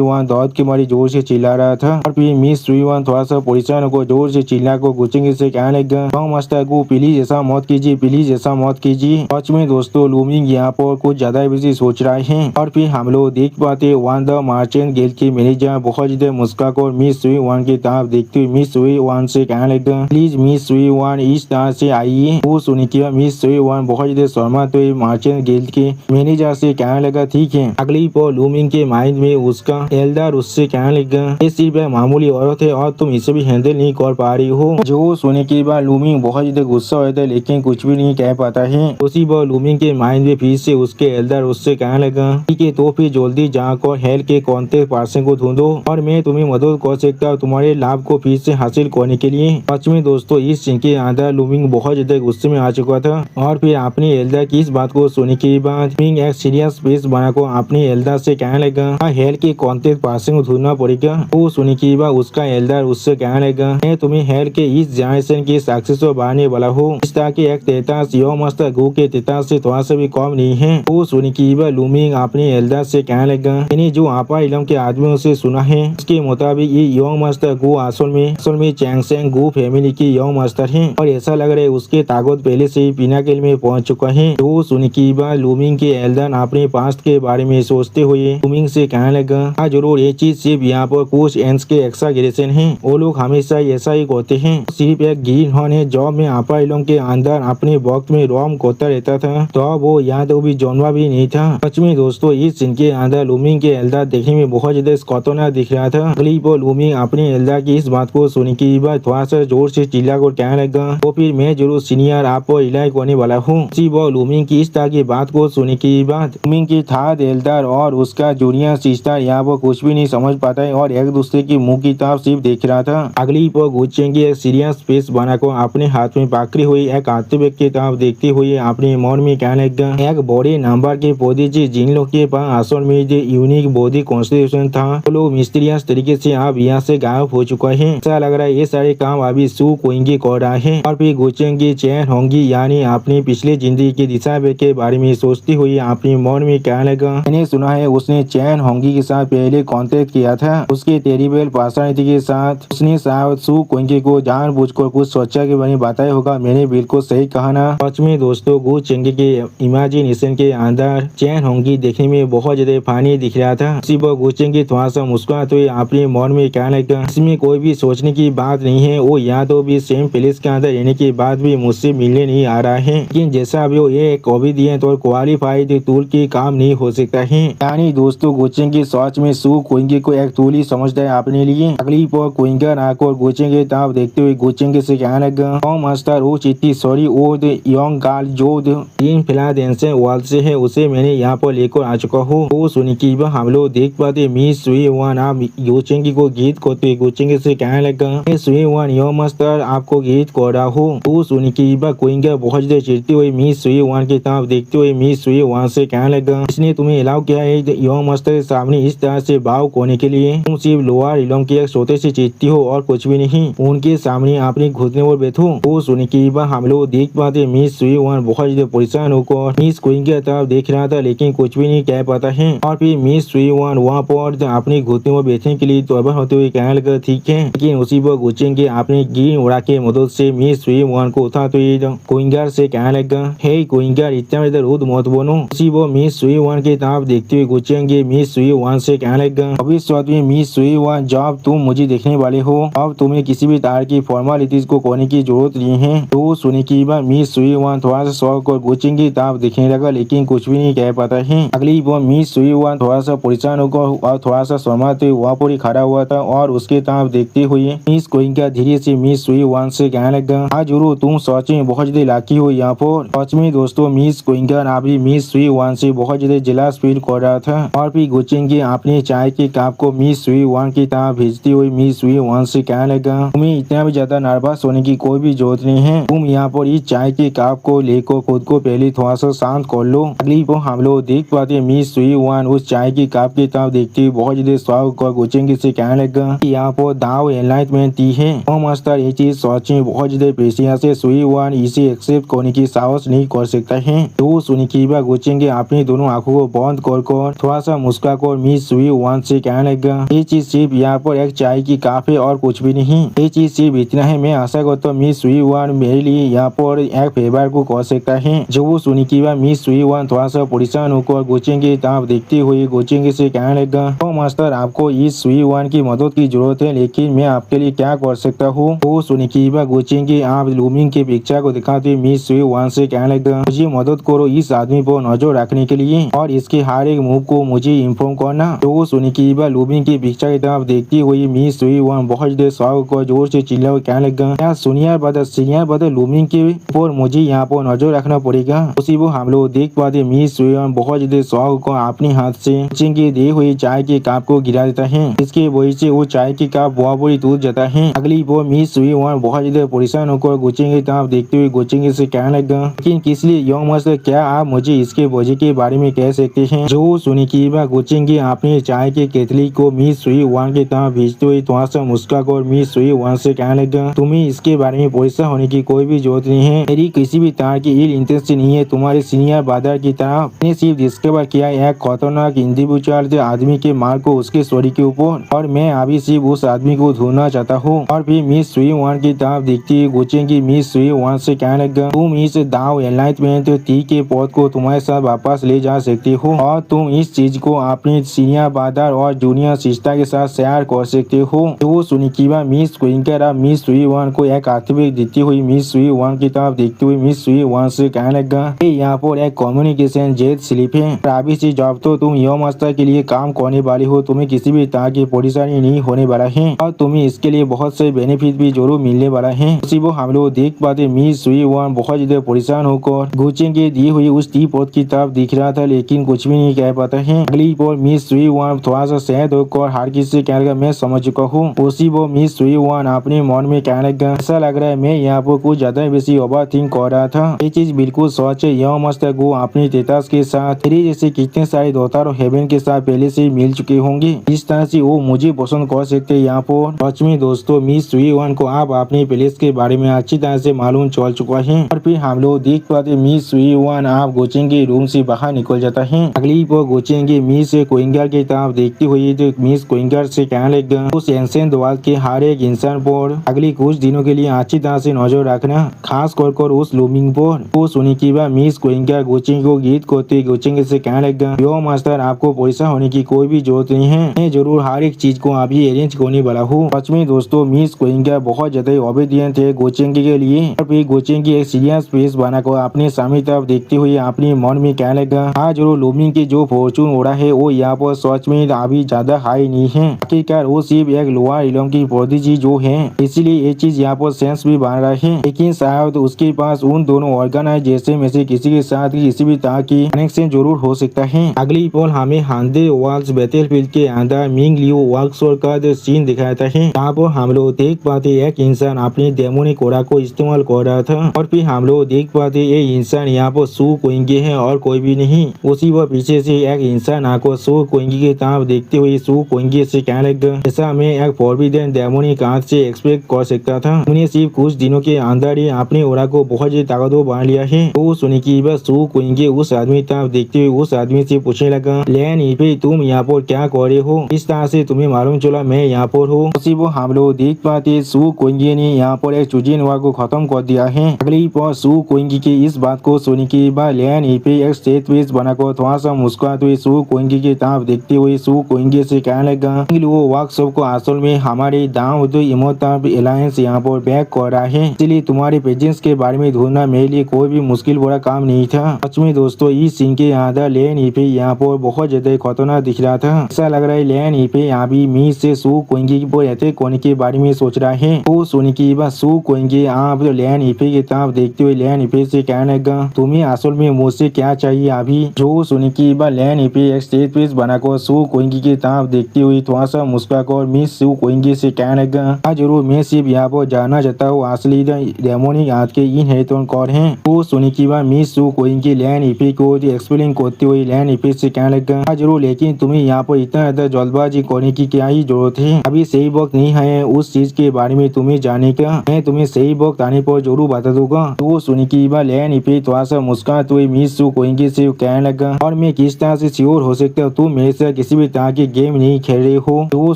Speaker 1: वान दर्द के मारे जोर से चिल्ला रहा था। और फिर मिस सुई वान थोड़ा सा परेशान होकर जोर से चिल्ला को गुचेंग से कहने लगा, योंग मास्टर गु प्लीज ऐसा मत कीजिए, प्लीज ऐसा मत कीजिए। सच में दोस्तों लूमिंग यहाँ पर कुछ ज्यादा बिजी सोच रहे हैं। और फिर हम लोग देख पाते वन द मार्चेंट गिल्ड के मैनेजर बहुत ज्यादा मुस्कुराकर मिस सुई वान की तरफ देखते हुए मिस सुई वान से कहने लगा, प्लीज मिस सुई वान इस तरह से आइए। वो सुन के मिस सुई वान बहुत ज्यादा शर्माते हुए मार्चेंट गिल्ड के मैनेजर से कहने लगा, ठीक है। अगली पर लूमिंग के माइंड में उसका एल्डर उससे कहने लगा, ये सिर्फ मामूली औरत है और तुम इसे भी हैंडल नहीं कर पा रही हो। जो सुनने के बाद लूमिंग बहुत ज्यादा गुस्सा होता है लेकिन कुछ भी नहीं कह पाता है। उसी पर लूमिंग के माइंड में फिर से उसके एल्डर उससे कहने लगा, ठीक है तो फिर जल्दी जाकर हेल्थ के कॉन्टेक्ट पर्सन को ढूंढो और मैं तुम्हें मदद कर सकता हूँ तुम्हारे लाभ को फिर से हासिल करने के लिए। सच में दोस्तों इस सीन के अंदर लूमिंग बहुत ज्यादा गुस्से में आ चुका था और फिर अपने एल्डर की इस बात को सुनने के बाद लूमिंग एक सीरियस फेस बनाकर अपनी एल्डर से कहने लगा हेल के कॉन्टेक्ट पासिंग ढूंढना पड़ेगा। वो सुनने के बाद उसका एल्डर उससे कहने लगा मैं तुम्हें हेल के इस जनरेशन की सक्सेस बढ़ाने वाला हूँ। इस तरह के एक तेतास योम मास्टर गो के तेतास से थोड़ा सा भी कम नहीं है। वो सुनने के बाद लूमिंग अपने एल्डर से कहने लगा मैंने जो आपा इलम के आदमियों से सुना है उसके मुताबिक ये योम मास्टर गो असल में चैंगसेंग गो फैमिली की योम मास्टर है और ऐसा लग रहा है उसके ताकत पहले से ही पिनाकिल में पहुंच चुका है। तो सुनने के बाद लूमिंग के एल्डर अपने पास्ट के बारे में सोचते हुए लूमिंग से कहने लगा हाँ जरूर ये चीज सिर्फ यहाँ पर कुछ एंस के एक्साग्रेशन है। वो लोग हमेशा ऐसा ही कहते हैं। सिर्फ एक ग्रीन हॉर्न है जॉब में आपा इलम के अंदर अपने वक्त में रोम खोता रहता था तो वो यहाँ तो भी जौनवा भी नहीं था। सच में दोस्तों इस सीन के अंदर लूमिंग के एल्डर देखने में बहुत ज्यादा खतरनाक दिख रहा था। अगली वो लूमिंग अपने एल्डर की इस बात को सुनने के बाद थोड़ा सा जोर से चिल्ला कर कहने लगा तो फिर मैं जरूर सीनियर आपको इलाज करने वाला हूँ। वो लूमिंग की इस तरह की बात को सुनने के बाद लूमिंग की थर्ड एल्डर और उसका जूनियर सिस्टर यहाँ पर कुछ भी नहीं समझ पाता है और एक दूसरे की मुंह की तरफ सिर्फ देख रहा था। अगली पर गुच्चेंगी एक सीरियस फेस बनाकर अपने हाथ में पकड़ी हुई एक आते व्यक्ति की तरफ देखते हुए अपने मन में कहने लगा एक बड़े नंबर के पौधे जिन लोग के पास असल में जो यूनिक बॉडी कॉन्स्टिट्यूशन था वो लोग मिस्टीरियस तरीके से अब यहाँ से गायब हो चुका है। ऐसा लग रहा है ये सारे काम अभी सू कोइंगी कर रहा है। और फिर गुच्चेंगी चैन होंगी यानी अपनी पिछले जिंदगी की दिशा के बारे में सोचती हुई अपने मन में कहने लगा मैंने सुना है उसने चैन होंगी के साथ पहले कॉन्टेक्ट किया था। उसके टेरिबल पर्सनालिटी के साथ उसने शायद सू कोइंगी को जानबूझकर कुछ सोचा के बारे में बताया होगा। मैंने बिल्कुल सही कहा ना। सच में दोस्तों गुच्चेंगी के इमेजिनेशन के अंदर चैन होंगी देखने में बहुत ज्यादा फानी दिख रहा था। उसी पर गुच्चेंगी थोड़ा सा मुस्कुराते हुए अपने मन में कहने लगा इसमें कोई भी सोचने की बात नहीं है। वो यहाँ तो भी सेम प्लेस के अंदर रहने के बाद भी मुझसे मिलने नहीं आ रहा है लेकिन जैसा अभी वो ये कोविड है तो क्वालिफाइड टूल की काम नहीं हो सकता है। यानी दोस्तों गुच्चेंगी सच में सू कोइंगी को एक टूल ही समझता है अपने लिए। अगली पर कोइंगर आकर गुच्चेंगी तरफ देखते हुए गुच्चेंगी से कहने लगा मास्टर वो चिट्ठी सॉरी वो यंग गर्ल जो इन फिलाडेल्फिया वर्ल्ड से है उसे मैंने यहाँ पर लेकर आ चुका हूँ। वो सुनी की हम लोग देख पाते मिस सुई वन आप गुच्चेंगी को गीत करते गुच्चेंगी से कहने लगा सुई वन यो मास्टर आपको गीत कर रहा हूँ। वो सुनी की कोइंगर बहुत ज्यादा चिढ़ती हुई मिस सुई वन की तरफ देखते हुए मिस सुई वन से कहने लगा इसने तुम्हें अलाउ किया है यो मास्टर के सामने इस तरह से भाव करने के लिए। तुम सिर्फ लोअर इलम की एक छोटे से चिट्ठी हो और कुछ भी नहीं। उनके सामने अपनी घुटने पर बैठो। वो सुनी की हम लोग देख पाते मिस सुई वन बहुत ज्यादा परेशान होकर मिस कोइंगर की तरफ देख रहा था लेकिन कुछ भी नहीं कह पाता है। और फिर मिस सुई वन वहाँ पर अपनी घुटने पर बैठने के लिए तैयार होते हुए कहने लगा ठीक है। लेकिन उसी पर गुच्चेंगी अपनी गिन उड़ा के मदद से मिस सुई वन को उठाते हुए कोइंगर से कहने लगा हे कोइंगर इतना ज्यादा रुद मत बनो। उसी वो मिस सुई वन की तरफ देखते हुए गुच्चेंगी मिस सुई वन से कहने लगा भविष्य में मिस सुई वन जब तुम मुझे देखने वाले हो अब तुम्हें किसी भी तरह की फॉर्मेलिटीज को करने की जरूरत नहीं है। तो सुनी की बात मिस सुई वन थोड़ा सा शौक और गुच्चेंगी तरफ देखने लगा लेकिन कुछ भी नहीं कह पाता है। अगली वो मिस सुई वन थोड़ा सा परेशान होकर और थोड़ा सा शर्माते वहाँ पर ही खड़ा हुआ था और उसके तरफ देखते हुए मिस कोइंगर धीरे से मिस सुई वन से कहने लगा हाँ जरूर तुम सच में बहुत ज्यादा लाकी हो यहाँ पर। सच में दोस्तों मिस कोइंगर अभी मिस सुई वन से बहुत ज्यादा जेलस फील कर रहा था। और फिर गुच्चेंगी अपने चाय के कप को मिस सुई वन की तरफ भेजती हुई मिस सुई वन से कहने लगा तुम्हें इतना भी ज्यादा नर्वस होने की कोई भी जरूरत नहीं है। तुम यहाँ पर इस चाय के कप को लेकर खुद को पहले थोड़ा सा शांत कर लो। अगली को हम लोग देख पाते मिस सुई वन उस चाय की कप की तरफ देखते हुए बहुत ज्यादा शौक और गुच्चेंगी से कहने लगा यहाँ पर दाव एनलाइटमेंट दी है। मास्टर ये चीज सच में बहुत ज्यादा प्रेसियस है। सुई वन इसे एक्सेप्ट करने की साहस नहीं कर सकता है। तो सुनी की बात गुच्चेंगी अपनी दोनों आंखों को बंद कर थोड़ा सा मुस्कुरा कर मिस सुई वन से कहने लगा ये चीज सिर्फ यहाँ पर एक चाय की कप है और कुछ भी नहीं। ये चीज सिर्फ इतना है। मैं आशा करता हूँ मिस सुई वन मेरे लिए यहाँ पर एक फेवर को कर सकता है। जो वो सुनी की बात मिस सुई वन थोड़ा सा परेशान होकर गुच्चेंगी तरफ देखते हुए गुच्चेंगी से कहने लगा तो मास्टर आपको इस सुई वन की मदद की जरूरत है लेकिन मैं आपके लिए क्या कर सकता हूँ। वो सुनी की बात गुच्चेंगी आप लूमिंग के पिक्चर को दिखाते हुए मिस सुई वन से कहने लगा मुझे मदद करो इस आदमी पर नजर रखने के लिए और इसके हर एक मूव को मुझे इन्फॉर्म करना। तो वो सुनी की बात लूमिंग के पिक्चर की तरफ देखती हुई मिस सुई वन बहुत देर शौक को जोर से चिल्ला हुआ कहने लगा क्या सीनियर बदल लूमिंग के ऊपर मुझे यहाँ पर नजर रखना पड़ेगा। उसी वो हम लोग देख पाते मिस सुई वन बहुत देर शौक को अपने हाथ से गुच्चेंगी दी हुई चाय के कप को गिरा देता है। इसके वजह से वो चाय के कप बहुत बुरी टूट जाता है। अगली वो मिस सुई वन बहुत ज्यादा परेशान होकर गुच्चेंगी तरफ देखते हुए गुच्चेंगी से कहने लगा लेकिन किस लिए योमस क्या आप मुझे इसके वजह के बारे में कह सकते हैं? जो सुनिकीबा गुचेंगे अपने चाय के केतली को मिस सुई वान के तरफ भेजते हुए थोड़ा सा मुस्कुराकर और मिस सुई वान से कहने लगा, तुम्हें इसके बारे में परेशान होने की कोई भी जरूरत नहीं है। मेरी किसी भी तरह की इल इंटेंशन नहीं है तुम्हारे सीनियर बादर की तरफ। मैंने सिर्फ डिस्कवर किया एक खतरनाक इंडिविजुअल आदमी के मार को उसके स्टोरी के ऊपर, और मैं अभी सिर्फ उस आदमी को ढूंढना चाहता हूँ। और फिर मिस सुई वान की तरफ देखती हुई गुचेंगी मिस सुई वान से कहने लगा, तुम इस दाव एनलाइटमेंट टी के पौध को तुम्हारे साथ वापस ले जा सकती हो और तुम इस चीज को अपनी सीनियर बादर और जूनियर सिस्टर के साथ शेयर कर सकते हो। तो सुनिकीबा मिस क्विंकर अब मिस सुई वान को एक आर्थिक देती हुई मिस सुई वान की तरफ देखते हुए मिस सुई वान से कहने लगा, यहाँ पर एक कम्युनिकेशन जेट स्लिप है। अभी से जब तो तुम योमस्तर के लिए काम करने वाली हो तुम्हें किसी भी तरह की परेशानी नहीं होने वाला है और तुम्हें इसके लिए बहुत से बेनिफिट भी जरूर मिलने वाला है। उसी वो हम लोग देख पाते मिस सुई वान बहुत ज्यादा परेशान होकर गुचेंगे दी हुई उस टी पौध की तरफ दिख रहा था, लेकिन कुछ भी नहीं कह पाता है। अगली पर मिस सुई वान थोड़ा सा सहद होकर हर किसी से कहने लगा, मैं समझ चुका हूँ। उसी वो मिस सुई वान अपने मन में कहने लगा, ऐसा लग रहा है मैं यहाँ पर कुछ ज्यादा बेसी ओवर थिंक कर रहा था। ये चीज बिल्कुल सच है। योमस्तर को अपने तेतास के साथ तेरी जैसे कितने सारे दोतार और हेवन के साथ पहले से मिल चुके होंगे, इस तरह से वो मुझे पसंद कर सकते हैं। यहाँ पर सच में दोस्तों मिस सुई वान को आप अपने प्लेस के बारे में अच्छी तरह से मालूम चल चुका है। और फिर हम लोग देख पाते मिस सुई वान आप गोचेंगे रूम से बाहर निकल जाता है। अगली पर गोचेंगे मिस क्विंगर की तरफ देखती हुई तो मिस क्विंगर से कहने लगा, उस एंशिएंट वाल के हर एक इंसान पर अगली कुछ दिनों के लिए अच्छी तरह से नजर रखना, खास कर उस लूमिंग पर। वो सुनिकीबा मिस क्विंगर गोचेंगे को गीत करते गोचेंगे से कहने लगा, यो मास्टर आपको परेशान होने की कोई भी जरूरत नहीं है, मैं जरूर हर एक चीज को अभी अरेंज करने वाला हूँ। सच में दोस्तों मिस क्विंगर बहुत ज्यादा ओबीडिएंट है गोचेंगे के लिए। और फिर गोचेंगे एक सीरियस फेस बनाकर अपने सामने तरफ देखते हुए अपने मन में कहने लगा, हाँ जरूर लूमिंग की जो फॉर्चून उड़ा है वो यहाँ पर सच में अभी ज्यादा हाई नहीं है। आखिरकार वो सिर्फ एक लोअर इलम की प्रोडिजी जो है, इसीलिए ये चीज यहाँ पर सेंस भी बन रहा है। लेकिन शायद उसके पास उन दोनों ऑर्गन है जैसे में से किसी के साथ किसी भी तरह की कनेक्शन जरूर हो सकता है। अगली पल हमें हांदे वाल्स बैटलफील्ड के अंदर मिंग लियो वर्कशॉप का सीन दिखाता है। यहाँ पर हम लोग देख पाते एक इंसान अपनी डेमोनिक ऑरा को इस्तेमाल कर रहा था। और फिर हम लोग देख पाते ये इंसान यहाँ पर सू कोइंगे है और कोई भी नहीं। उसी वह पीछे से एक इंसान आकर सू कोइंगे की तरफ देखते हुए सू कोइंगे से कहने लगा, ऐसा मैं एक फॉरबिडन डेमोनिक आंख से एक्सपेक्ट कर सकता था। उन्हें सिर्फ कुछ दिनों के अंदर ही अपने ऑरा को बहुत ज्यादा ताकतवर बना लिया है। तो सुनिकीबा सू कोइंगे उस आदमी तरफ देखते हुए उस आदमी से पूछने लगा, लैन इफे तुम यहाँ पर क्या कर रहे हो? इस तरह से तुम्हें मालूम चला मैं यहाँ पर हूँ। उसी वो हम लोग देख पाते सू कोइंगे ने यहाँ पर एक चुजिन वार को खत्म कर दिया है। अगली पर सू कोइंगे की इस बात को सुनिकीबा लैन इफे एक स्टेट पेज बनाकर थोड़ा सा मुस्कुराते हुए सू कोइंगे की तरफ देखते हुए सू कोइंगे से कहने लगा, वो वर्कशॉप को असल में हमारे दाव इमोटल एलायंस यहाँ पर बैक कर रहा है, इसलिए तुम्हारे पेजेंस के बारे में ढूंढना मेरे लिए कोई भी मुश्किल बड़ा काम नहीं था। सच में दोस्तों इस सीन के अंदर लैन इफे यहाँ पर बहुत ज्यादा खतरनाक दिख रहा था। ऐसा लग रहा है लैन इफे अभी मी से सू कोइंगे पर अटैक करने के बारे में सोच रहा है। वो सुनिकीबा सू कोइंगे आप लैन इफे की तरफ देखते हुए लैन इफे से कहने लगा, तुम्हें असल में मुझसे क्या चाहिए अभी? जो सुनिकीबा लैन इफे एक स्टेज पेज बनाकर सू कोइंगे की तरफ देखते हुए थोड़ा सा मुस्कुराकर मिस सू कोइंगे से कहने लगा, हाँ जरूर मैं सिर्फ यहाँ पर जानना चाहता हूँ असली डेमोनिक हाथ के इनहेरिटेंट कौन है। वो सुनिकीबा मिस सू कोइंगे लैन इफे को एक्सप्लेन करते हुए लैन इफे से कहने लगा, हाँ जरूर लेकिन तुम्हें यहाँ पर इतना ज्यादा जल्दबाजी करने की क्या ही जरूरत है? अभी सही वक्त नहीं है उस चीज के बारे में तुम्हें जाने का, मैं तुम्हें सही वक्त आने पर जरूर बता दूंगा। तो सुनिकीबा लैन इफे थोड़ा सा मुस्कुराते हुए मिस सू कोइंगे से कहने लगा, और मैं किस तरह से श्योर हो सकता हूँ तुम मेरे साथ किसी भी तरह की गेम नहीं खेल रहे हो? तो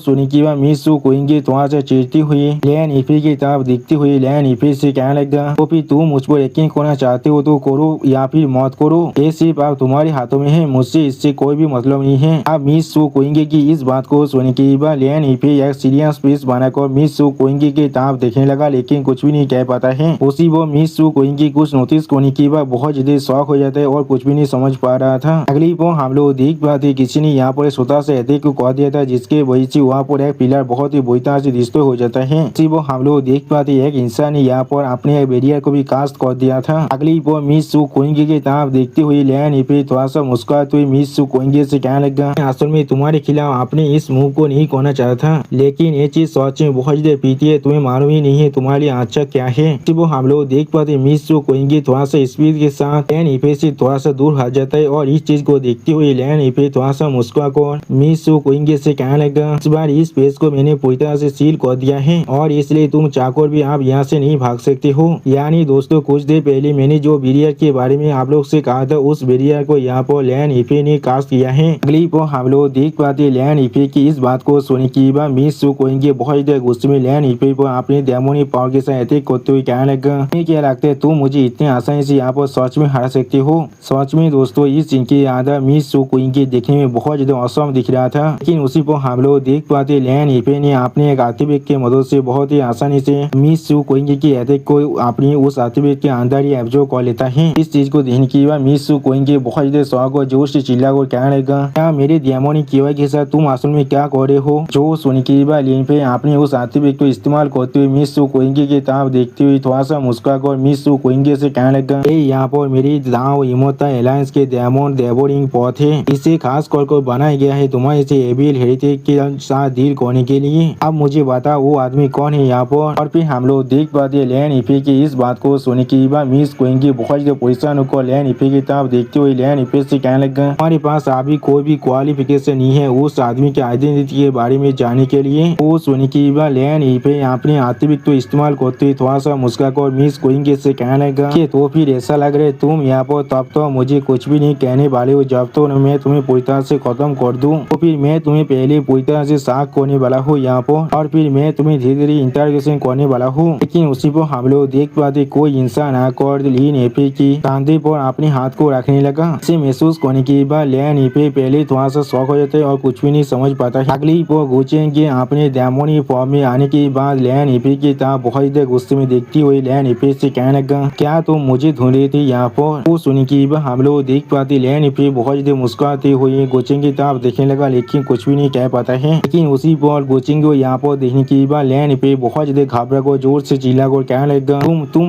Speaker 1: सुनिकीबा मिस सू कोइंगे थोड़ा सा चिढ़ती हुई लैन इफे की तरफ देखती हुई लैन इफे से कहने लगा, तो फिर तुम मुझ पर यकीन करना चाहते हो तो करो या फिर मत करो, ये सिर्फ आप तुम्हारे हाथों में है, मुझसे इससे कोई भी मतलब नहीं है। अब मिस सू कोइंगे की इस बात को सुनिकीबा लैन इफे एक सीरियस फेस बनाकर मिस सू कोइंगे की तरफ देखने लगा, लेकिन कुछ भी नहीं कह पाता है। उसी वो मिस सू कोइंगे कुछ नोटिस सुनिकीबा बहुत ज्यादा शौक हो जाता है और कुछ भी नहीं समझ पा रहा था। अगली वो हम लोग देख पाते किसी ने यहाँ पर छोटा सा अटैक को कह दिया था, जिसके वजह से वहाँ पर एक पिलर बहुत ही बुरी तरह से डिस्ट्रॉय हो जाता है। इसी वो हम लोग देख पाते एक इंसान ने यहाँ पर अपने बैरियर को भी कास्ट कर दिया था। अगली वो मिस सू कोइंगे की तरफ देखते हुए लैन इफे थोड़ा सा मुस्कुराते हुए मिस सू कोइंगे से कहने लगा, असल में तुम्हारे खिलाफ अपने इस मूव को नहीं करना चाहता था, लेकिन ये चीज सच में बहुत ज्यादा पीती है, तुम्हें मालूम ही नहीं है तुम्हारे लिए अच्छा क्या है। वो हम लोग देख पाते मिस सू कोइंगे थोड़ा सा सा स्पीड के साथ लैन इफे से थोड़ा सा दूर हट जाता है और इस चीज को देखते हुए लैन इफे थोड़ा सा मुस्कुराकर मिस सू क्विंग से कहने लगा, इस बार इस पेज को मैंने पूरी तरह से सील कर दिया है और इसलिए तुम चाहकर भी आप यहाँ से नहीं भाग सकते हो। यानी दोस्तों कुछ देर पहले मैंने जो बैरियर के बारे में आप लोग से कहा था उस बैरियर को यहाँ पर लैन इफे ने कास्ट किया है। अगली पर हम लोग देख पाते लैन इफे की इस बात को सुनने के बाद मिस सू क्विंग बहुत ज्यादा गुस्से में लैन इफे पर अपने डेमोनिक पावर के साथ अटैक करते हुए कहने लगा, क्या लगता है तुम मुझे इतने आसानी से यहाँ पर सच में हरा सकते हो। सच में दोस्तों इस सीन के आधा मिस सू क्विंग के देखने में बहुत ज्यादा औसम दिख रहा था, लेकिन उसी पर हम लोग देख पाते लैन इफे ने अपने एक आर्टिफैक्ट की मदद से बहुत ही आसानी से मिस सू क्विंग की अटैक को अपनी उस आर्टिफैक्ट के अंदर ही एब्जॉर्ब कर लेता है। इस चीज को देखने के बाद मिस सू क्विंग बहुत ज्यादा शौक और जोर से चिल्ला कर कहने लगा, क्या मेरे डेमोनिक कीवा के साथ तुम असल में क्या कर रहे हो। जो सुन के बाद लैन पे अपने उस आर्टिफैक्ट को इस्तेमाल करते हुए मिस सू क्विंग की तरफ देखते हुए थोड़ा सा मुस्कुराकर मिस सू क्विंग से कहने लगा, यहाँ पर मेरी दाव इमोटा एलायंस के डेमोन डेवोरिंग पॉथ है, इसे खास कर बनाया गया है तुम्हारे से एबियल हेरिटेज के साथ डील करने के लिए। अब मुझे बता वो आदमी कौन है यहाँ पर। और फिर हम लोग देख पाते लैन इफे की इस बात को सुनने के बाद मिस क्विंग बहुत परेशान होकर लैन इफे की तरफ देखते हुए लैन इफे से कहने लगा, हमारे पास अभी कोई भी क्वालिफिकेशन नहीं है उस आदमी के आइडेंटिटी के बारे में जानने के लिए। वो सुनने के बाद लैन इफे अपने आर्टिफैक्ट को इस्तेमाल करते हुए थोड़ा सा मुस्कुराकर मिस क्विंग से कहने लगा कि तो फिर ऐसा लग रहा है तुम यहाँ पर तब तो मुझे कुछ भी नहीं कहने वाले हो जब तो मैं तुम्हें पूरी तरह से खत्म कर दूं। तो फिर मैं तुम्हें पहले पूरी तरह से साक करने वाला हूँ यहाँ पर और फिर मैं तुम्हें धीरे धीरे इंटरगेशन करने वाला हूँ। लेकिन उसी पर हम लोग देख पाते कोई इंसान आकर लैन इफे की कंधे पर अपने हाथ को रखने लगा। इसे महसूस करने के बाद लैन इफे पहले थोड़ा सा शौक हो जाता है और कुछ भी नहीं समझ पाता। अगली पर गुचेंगे अपने डेमोनिक फॉर्म में आने के बाद लैन इफे की तरफ बहुत ज्यादा गुस्से में देखती हुई लैन इफे से कहने लगा, क्या तुम मुझे ढूंढ रहे थे यहाँ पर। वो सुनी की हम लोग देख पाते लैन इफे बहुत ज्यादा मुस्कुराते हुए गोचिंग की तरफ देखने लगा, लेकिन कुछ भी नहीं कह पाता है। लेकिन उसी पर गोचिंग को यहाँ पर देखने के बाद लैन इफे बहुत ज्यादा घबरा को जोर से चिल्ला कर कहने लगा,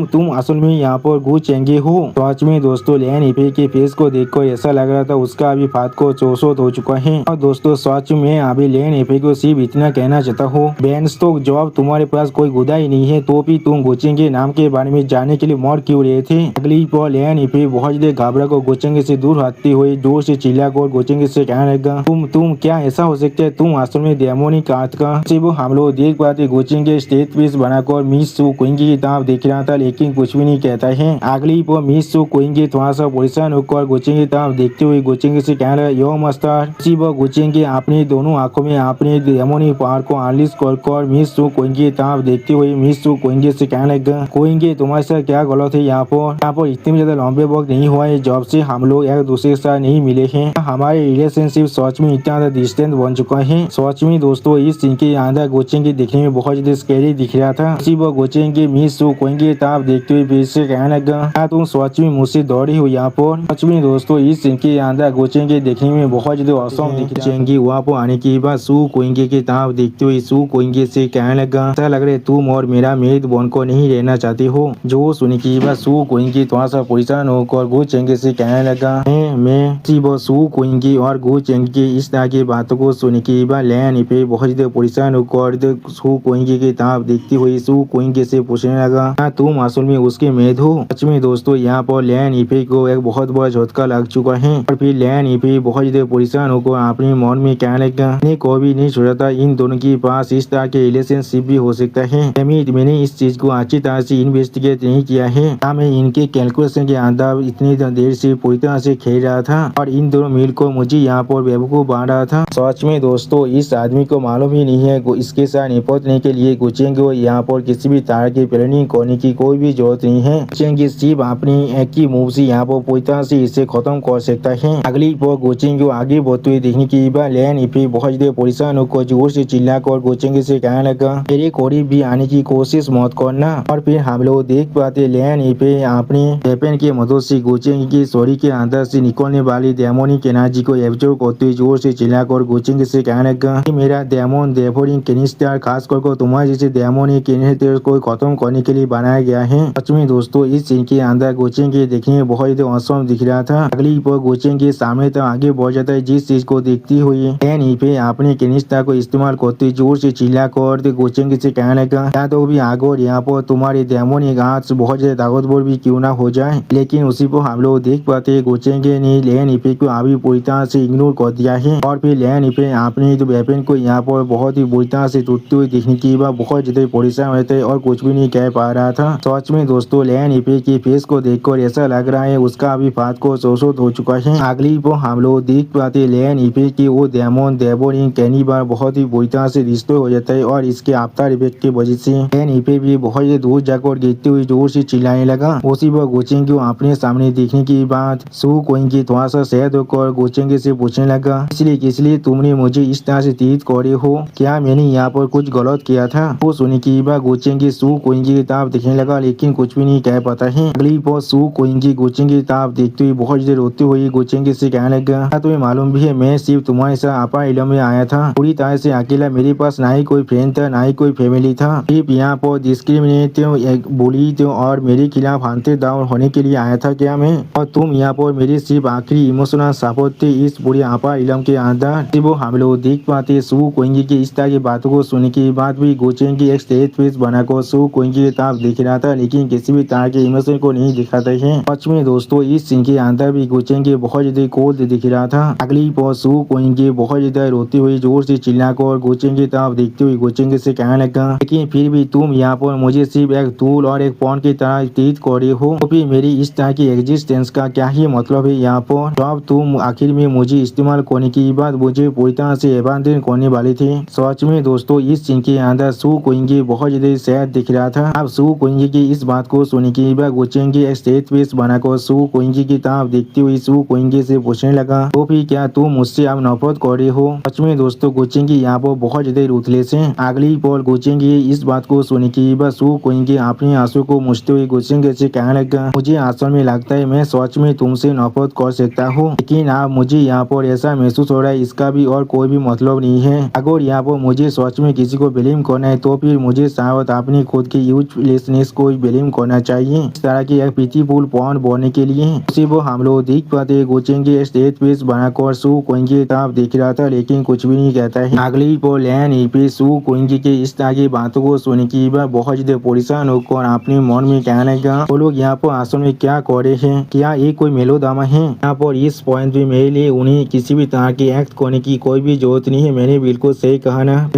Speaker 1: तुम असल में यहाँ पर गोचेंगे हो। सच में दोस्तों लैन इफे के फेस को देखकर ऐसा लग रहा था उसका अभी फात को चौसौत हो चुका है। और दोस्तों सच में अभी लैन इफे को सिर्फ इतना कहना चाहता हूँ, बेंस तो जवाब तुम्हारे पास कोई गुदा ही नहीं है तो भी तुम गोचिंग के नाम के बारे में जानने के लिए मर क्यों रहे थे। अगली पर लैन इफे बहुत ज्यादा घबरा को गोचिंग से दूर हटते हुए जोर से चिल्ला कर गोचिंग से कहने लगा, तुम क्या ऐसा हो सकता है तुम असल में डेमोनिक आर्ट का। सिर्फ हम लोग देख पाते गोचिंग के स्टेज पीस बनाकर मिस सू क्विंग की तरफ देख रहा था, लेकिन कुछ भी नहीं कहता है। अगली पर मिस सू क्विंग थोड़ा सा परेशान होकर गोचिंग की तरफ देखते हुए गोचिंग से कहने लगा, यो मास्टर। इसी पर गोचिंग अपनी दोनों आंखों में अपने डेमोनिक पावर को अनलीश कर मिस सू क्विंग की तरफ देखते हुए मिस सू क्विंग से कहने लगा, क्विंग तुम्हारे साथ क्या गलत है। यहाँ पर इतने ज्यादा लंबे वक्त नहीं हुआ है जब से हम लोग एक दूसरे के साथ नहीं मिले हैं। हमारे रिलेशनशिप सच में इतना ज्यादा डिस्टेंस बन चुका है। सच में दोस्तों इस सीन के अंदर गोचिंग के देखने में बहुत ज्यादा स्कैरी दिख रहा था। इसी पर गोचिंग मिस सू क्विंग की तरफ देखते हुए फिर से कहने लगा, क्या तुम सच में मुझसे दौड़ी हो यहाँ पर। सच में दोस्तों इस सीन के अंदर गोचिंग के देखने में बहुत ज्यादा औसम दिख रहा है। वहाँ पर आने के बाद सू क्विंग की तरफ देखते हुए सू क्विंग से कहने लगा, ऐसा लग रहा है तुम और मेरा मेद बन को नहीं रहना चाहते हो। जो सुनी की बाद सू क्विंग थोड़ा सा परेशान होकर गोचेंगे से कहने लगा, मैं सू क्विंग और गोचेंग की इस तरह की बातों को सुन के बाद लैन इफे बहुत ज्यादा परेशान होकर सू क्विंग की तरफ देखती हुई सू क्विंग से पूछने लगा, क्या तुम असल में उसके मेद हो। सच में दोस्तों यहाँ पर लैन इफे को एक बहुत बड़ा झटका लग चुका है और फिर लैन इफे बहुत ज्यादा परेशान होकर अपने मन में कहने लगा, मैंने को भी नहीं सोचा था इन दोनों के पास इस तरह के रिलेशनशिप भी हो सकता है। मैंने इस चीज को अच्छी तरह से इन्वेस्टिगेट नहीं किया है। मैं इनके कैलकुलेशन के अंदर इतनी देर से पूरी तरह से खेल रहा था और इन दोनों मिल को मुझे यहाँ पर बेवकूफ बना रहा था। सच में दोस्तों इस आदमी को मालूम ही नहीं है इसके साथ निपटने के लिए गोचेंग को यहाँ पर किसी भी तरह की प्लानिंग करने की कोई भी जरूरत नहीं है। गोचेंग सिर्फ अपनी एक ही मूव से यहाँ पर पूरी तरह से इसे खत्म कर सकता है। अगली पर गोचेंग को आगे बढ़ते हुए देखने के बाद लैन इफे बहुत ज्यादा परेशान होकर जोर से चिल्लाकर गोचेंग से कहने लगा, मेरे करीब भी आने की कोशिश मत करना। और फिर हम लोग देख पाते लैन इफे अपने वेपन के मदद से गोचेंग की शरीर के अंदर से निकलने वाली डेमोनिक एनर्जी को एब्जॉर्ब करते हुए जोर से चिल्लाकर गोचेंग से कहने लगा, मेरा डेमोन डेवोरिंग कैनिस्टर खास कर तुम्हारे जैसे डेमोनिक कैनिस्टर को खत्म करने के लिए बनाया गया है। सच में दोस्तों इस सीन के अंदर गोचेंग के देखने में बहुत ज्यादा औसम दिख रहा था। अगली पर गोचेंग के सामने तक आगे बढ़ जाता है, जिस चीज को देखती हुई लैन इफे अपने कैनिस्टर को इस्तेमाल करते हुए जोर से चिल्लाकर गोचेंग से कहने लगा, या तो भी आगे यहाँ पर तुम्हारे डेमोनिक हाथ बहुत ज्यादा ताकतवर भी क्यों ना हो जाए। लेकिन उसी को हम लोग देख पाते हैं गोचेंगे ने लेन इफे को अभी पूरी तरह से इग्नोर कर दिया है और फिर लेन इफे अपने जो वेपन को यहाँ पर बहुत ही बुरी तरह से टूटते हुए देखने की बाद बहुत ज्यादा परेशान हुए थे और कुछ भी नहीं कह पा रहा था। सच में दोस्तों लेन इफे की फेस को देखकर ऐसा लग रहा है उसका अभी बात को शोषित हो चुका है। अगली वो हम लोग देख पाते लेन इफे की वो डेमोन डेबोन कैनी बार बहुत ही बुरी तरह से डिस्ट्रॉय हो जाता है और इसके आफ्टर इफेक्ट की वजह से लेन इफे भी बहुत ही दूर जाकर गिरते हुए जोर से चिल्लाने लगा। उसी पर गोचेंगे अपने सामने देखने की बाद सू कोइंगी थोड़ा सा शहद होकर गोचेंगे से पूछने लगा इसलिए तुमने मुझे इस तरह से तीत करे हो, क्या मैंने यहाँ पर कुछ गलत किया था? वो सुनने की बात गोचेंगे सू कोइंगी की तरफ देखने लगा लेकिन कुछ भी नहीं कह पाता है। अगली पर सू कोइंगी गोचेंगे की तरफ देखते हुए बहुत देर रोते हुए गोचेंगे से कहने लगा क्या तुम्हें मालूम भी है मैं सिर्फ तुम्हारे साथ अपर इलम में आया था, पूरी तरह से अकेला, मेरे पास ना ही कोई फ्रेंड था ना ही कोई फैमिली था, सिर्फ यहाँ पर डिस्क्रिमिनेट बोली और मेरे खिलाफ हानते दाव होने के लिए आया था क्या मैं? और तुम यहाँ पर मेरे सिर्फ आखिरी इमोशनल सपोर्ट थे इस पूरे अपर इलम के अंदर। वो हम लोग देख पाते सू कोइंगी की इस तरह की बातों को सुनने के बाद भी गोचेंगी एक स्टेज फेस बनाकर सू कोइंगी की तरफ देख रहा था लेकिन किसी भी तरह के इमोशन को नहीं दिखाते हैं। सच में दोस्तों इस सीन के अंदर भी गोचेंगी बहुत ज्यादा कोल्ड दिख रहा था। अगली पर सू कोइंगी बहुत ज्यादा रोती हुई जोर से चिल्लाकर गोचेंगी की तरफ देखते हुए गोचेंगी से कहने लगा लेकिन फिर भी तुम यहाँ पर मुझे सिर्फ एक टूल और एक पॉन की तरह ट्रीट कर रहे हो, तो फिर मेरी इस तरह की एग्जिस्टेंस का क्या ही मतलब है यहाँ पर? जब तुम आखिर में मुझे इस्तेमाल करने की बाद मुझे पूरी तरह से अबांडन करने वाली थी। सच में दोस्तों इस सीन के अंदर सू कोइंगी बहुत ज्यादा सैड दिख रहा था। अब सू कोइंगी की इस बात को सुनने के बाद गोचेंगी एक स्टेज फेस बनाकर सू कोइंगी की तरफ देखते हुए सू कोइंगी से पूछने लगा तो फिर क्या तुम मुझसे अब नफरत कर रहे हो? सच में दोस्तों गोचेंगी यहाँ पर बहुत ज्यादा रूथलेस है। अगली पल गोचेंगी इस बात को सुनने के बाद सू कोइंगी अपने आंसू को मुछते हुए गोचेंगी से कहने लगा मुझे असल में लगता है मैं सच में तुमसे नफरत कर सकता हूँ लेकिन अब मुझे यहाँ पर ऐसा महसूस हो रहा है इसका भी और कोई भी मतलब नहीं है। अगर यहाँ पर मुझे सच में किसी को ब्लेम करना है तो फिर मुझे शायद अपनी खुद की यूजलेसनेस को ब्लेम करना चाहिए इस तरह की एक पिटीफुल पॉन बनने के लिए। उसी वो हम लोग देख पाते गोचेंगे स्टेज पेस बनाकर सू कोइंगी की तरफ देख रहा था लेकिन कुछ भी नहीं कहता है। अगली पर लैन पे सू कोइंगी के इस तरह की बातों को सुनने की बाद बहुत ज्यादा परेशान होकर अपने मन में कहने लगा वो लोग यहाँ पर असल में क्या कर रहे हैं, क्या ये कोई मेलोड्रामा है? यहाँ पर इस पॉइंट में मेरे लिए उन्हें किसी भी तरह की एक्ट करने की कोई भी जरूरत नहीं है। मैंने बिल्कुल सही कहा ना,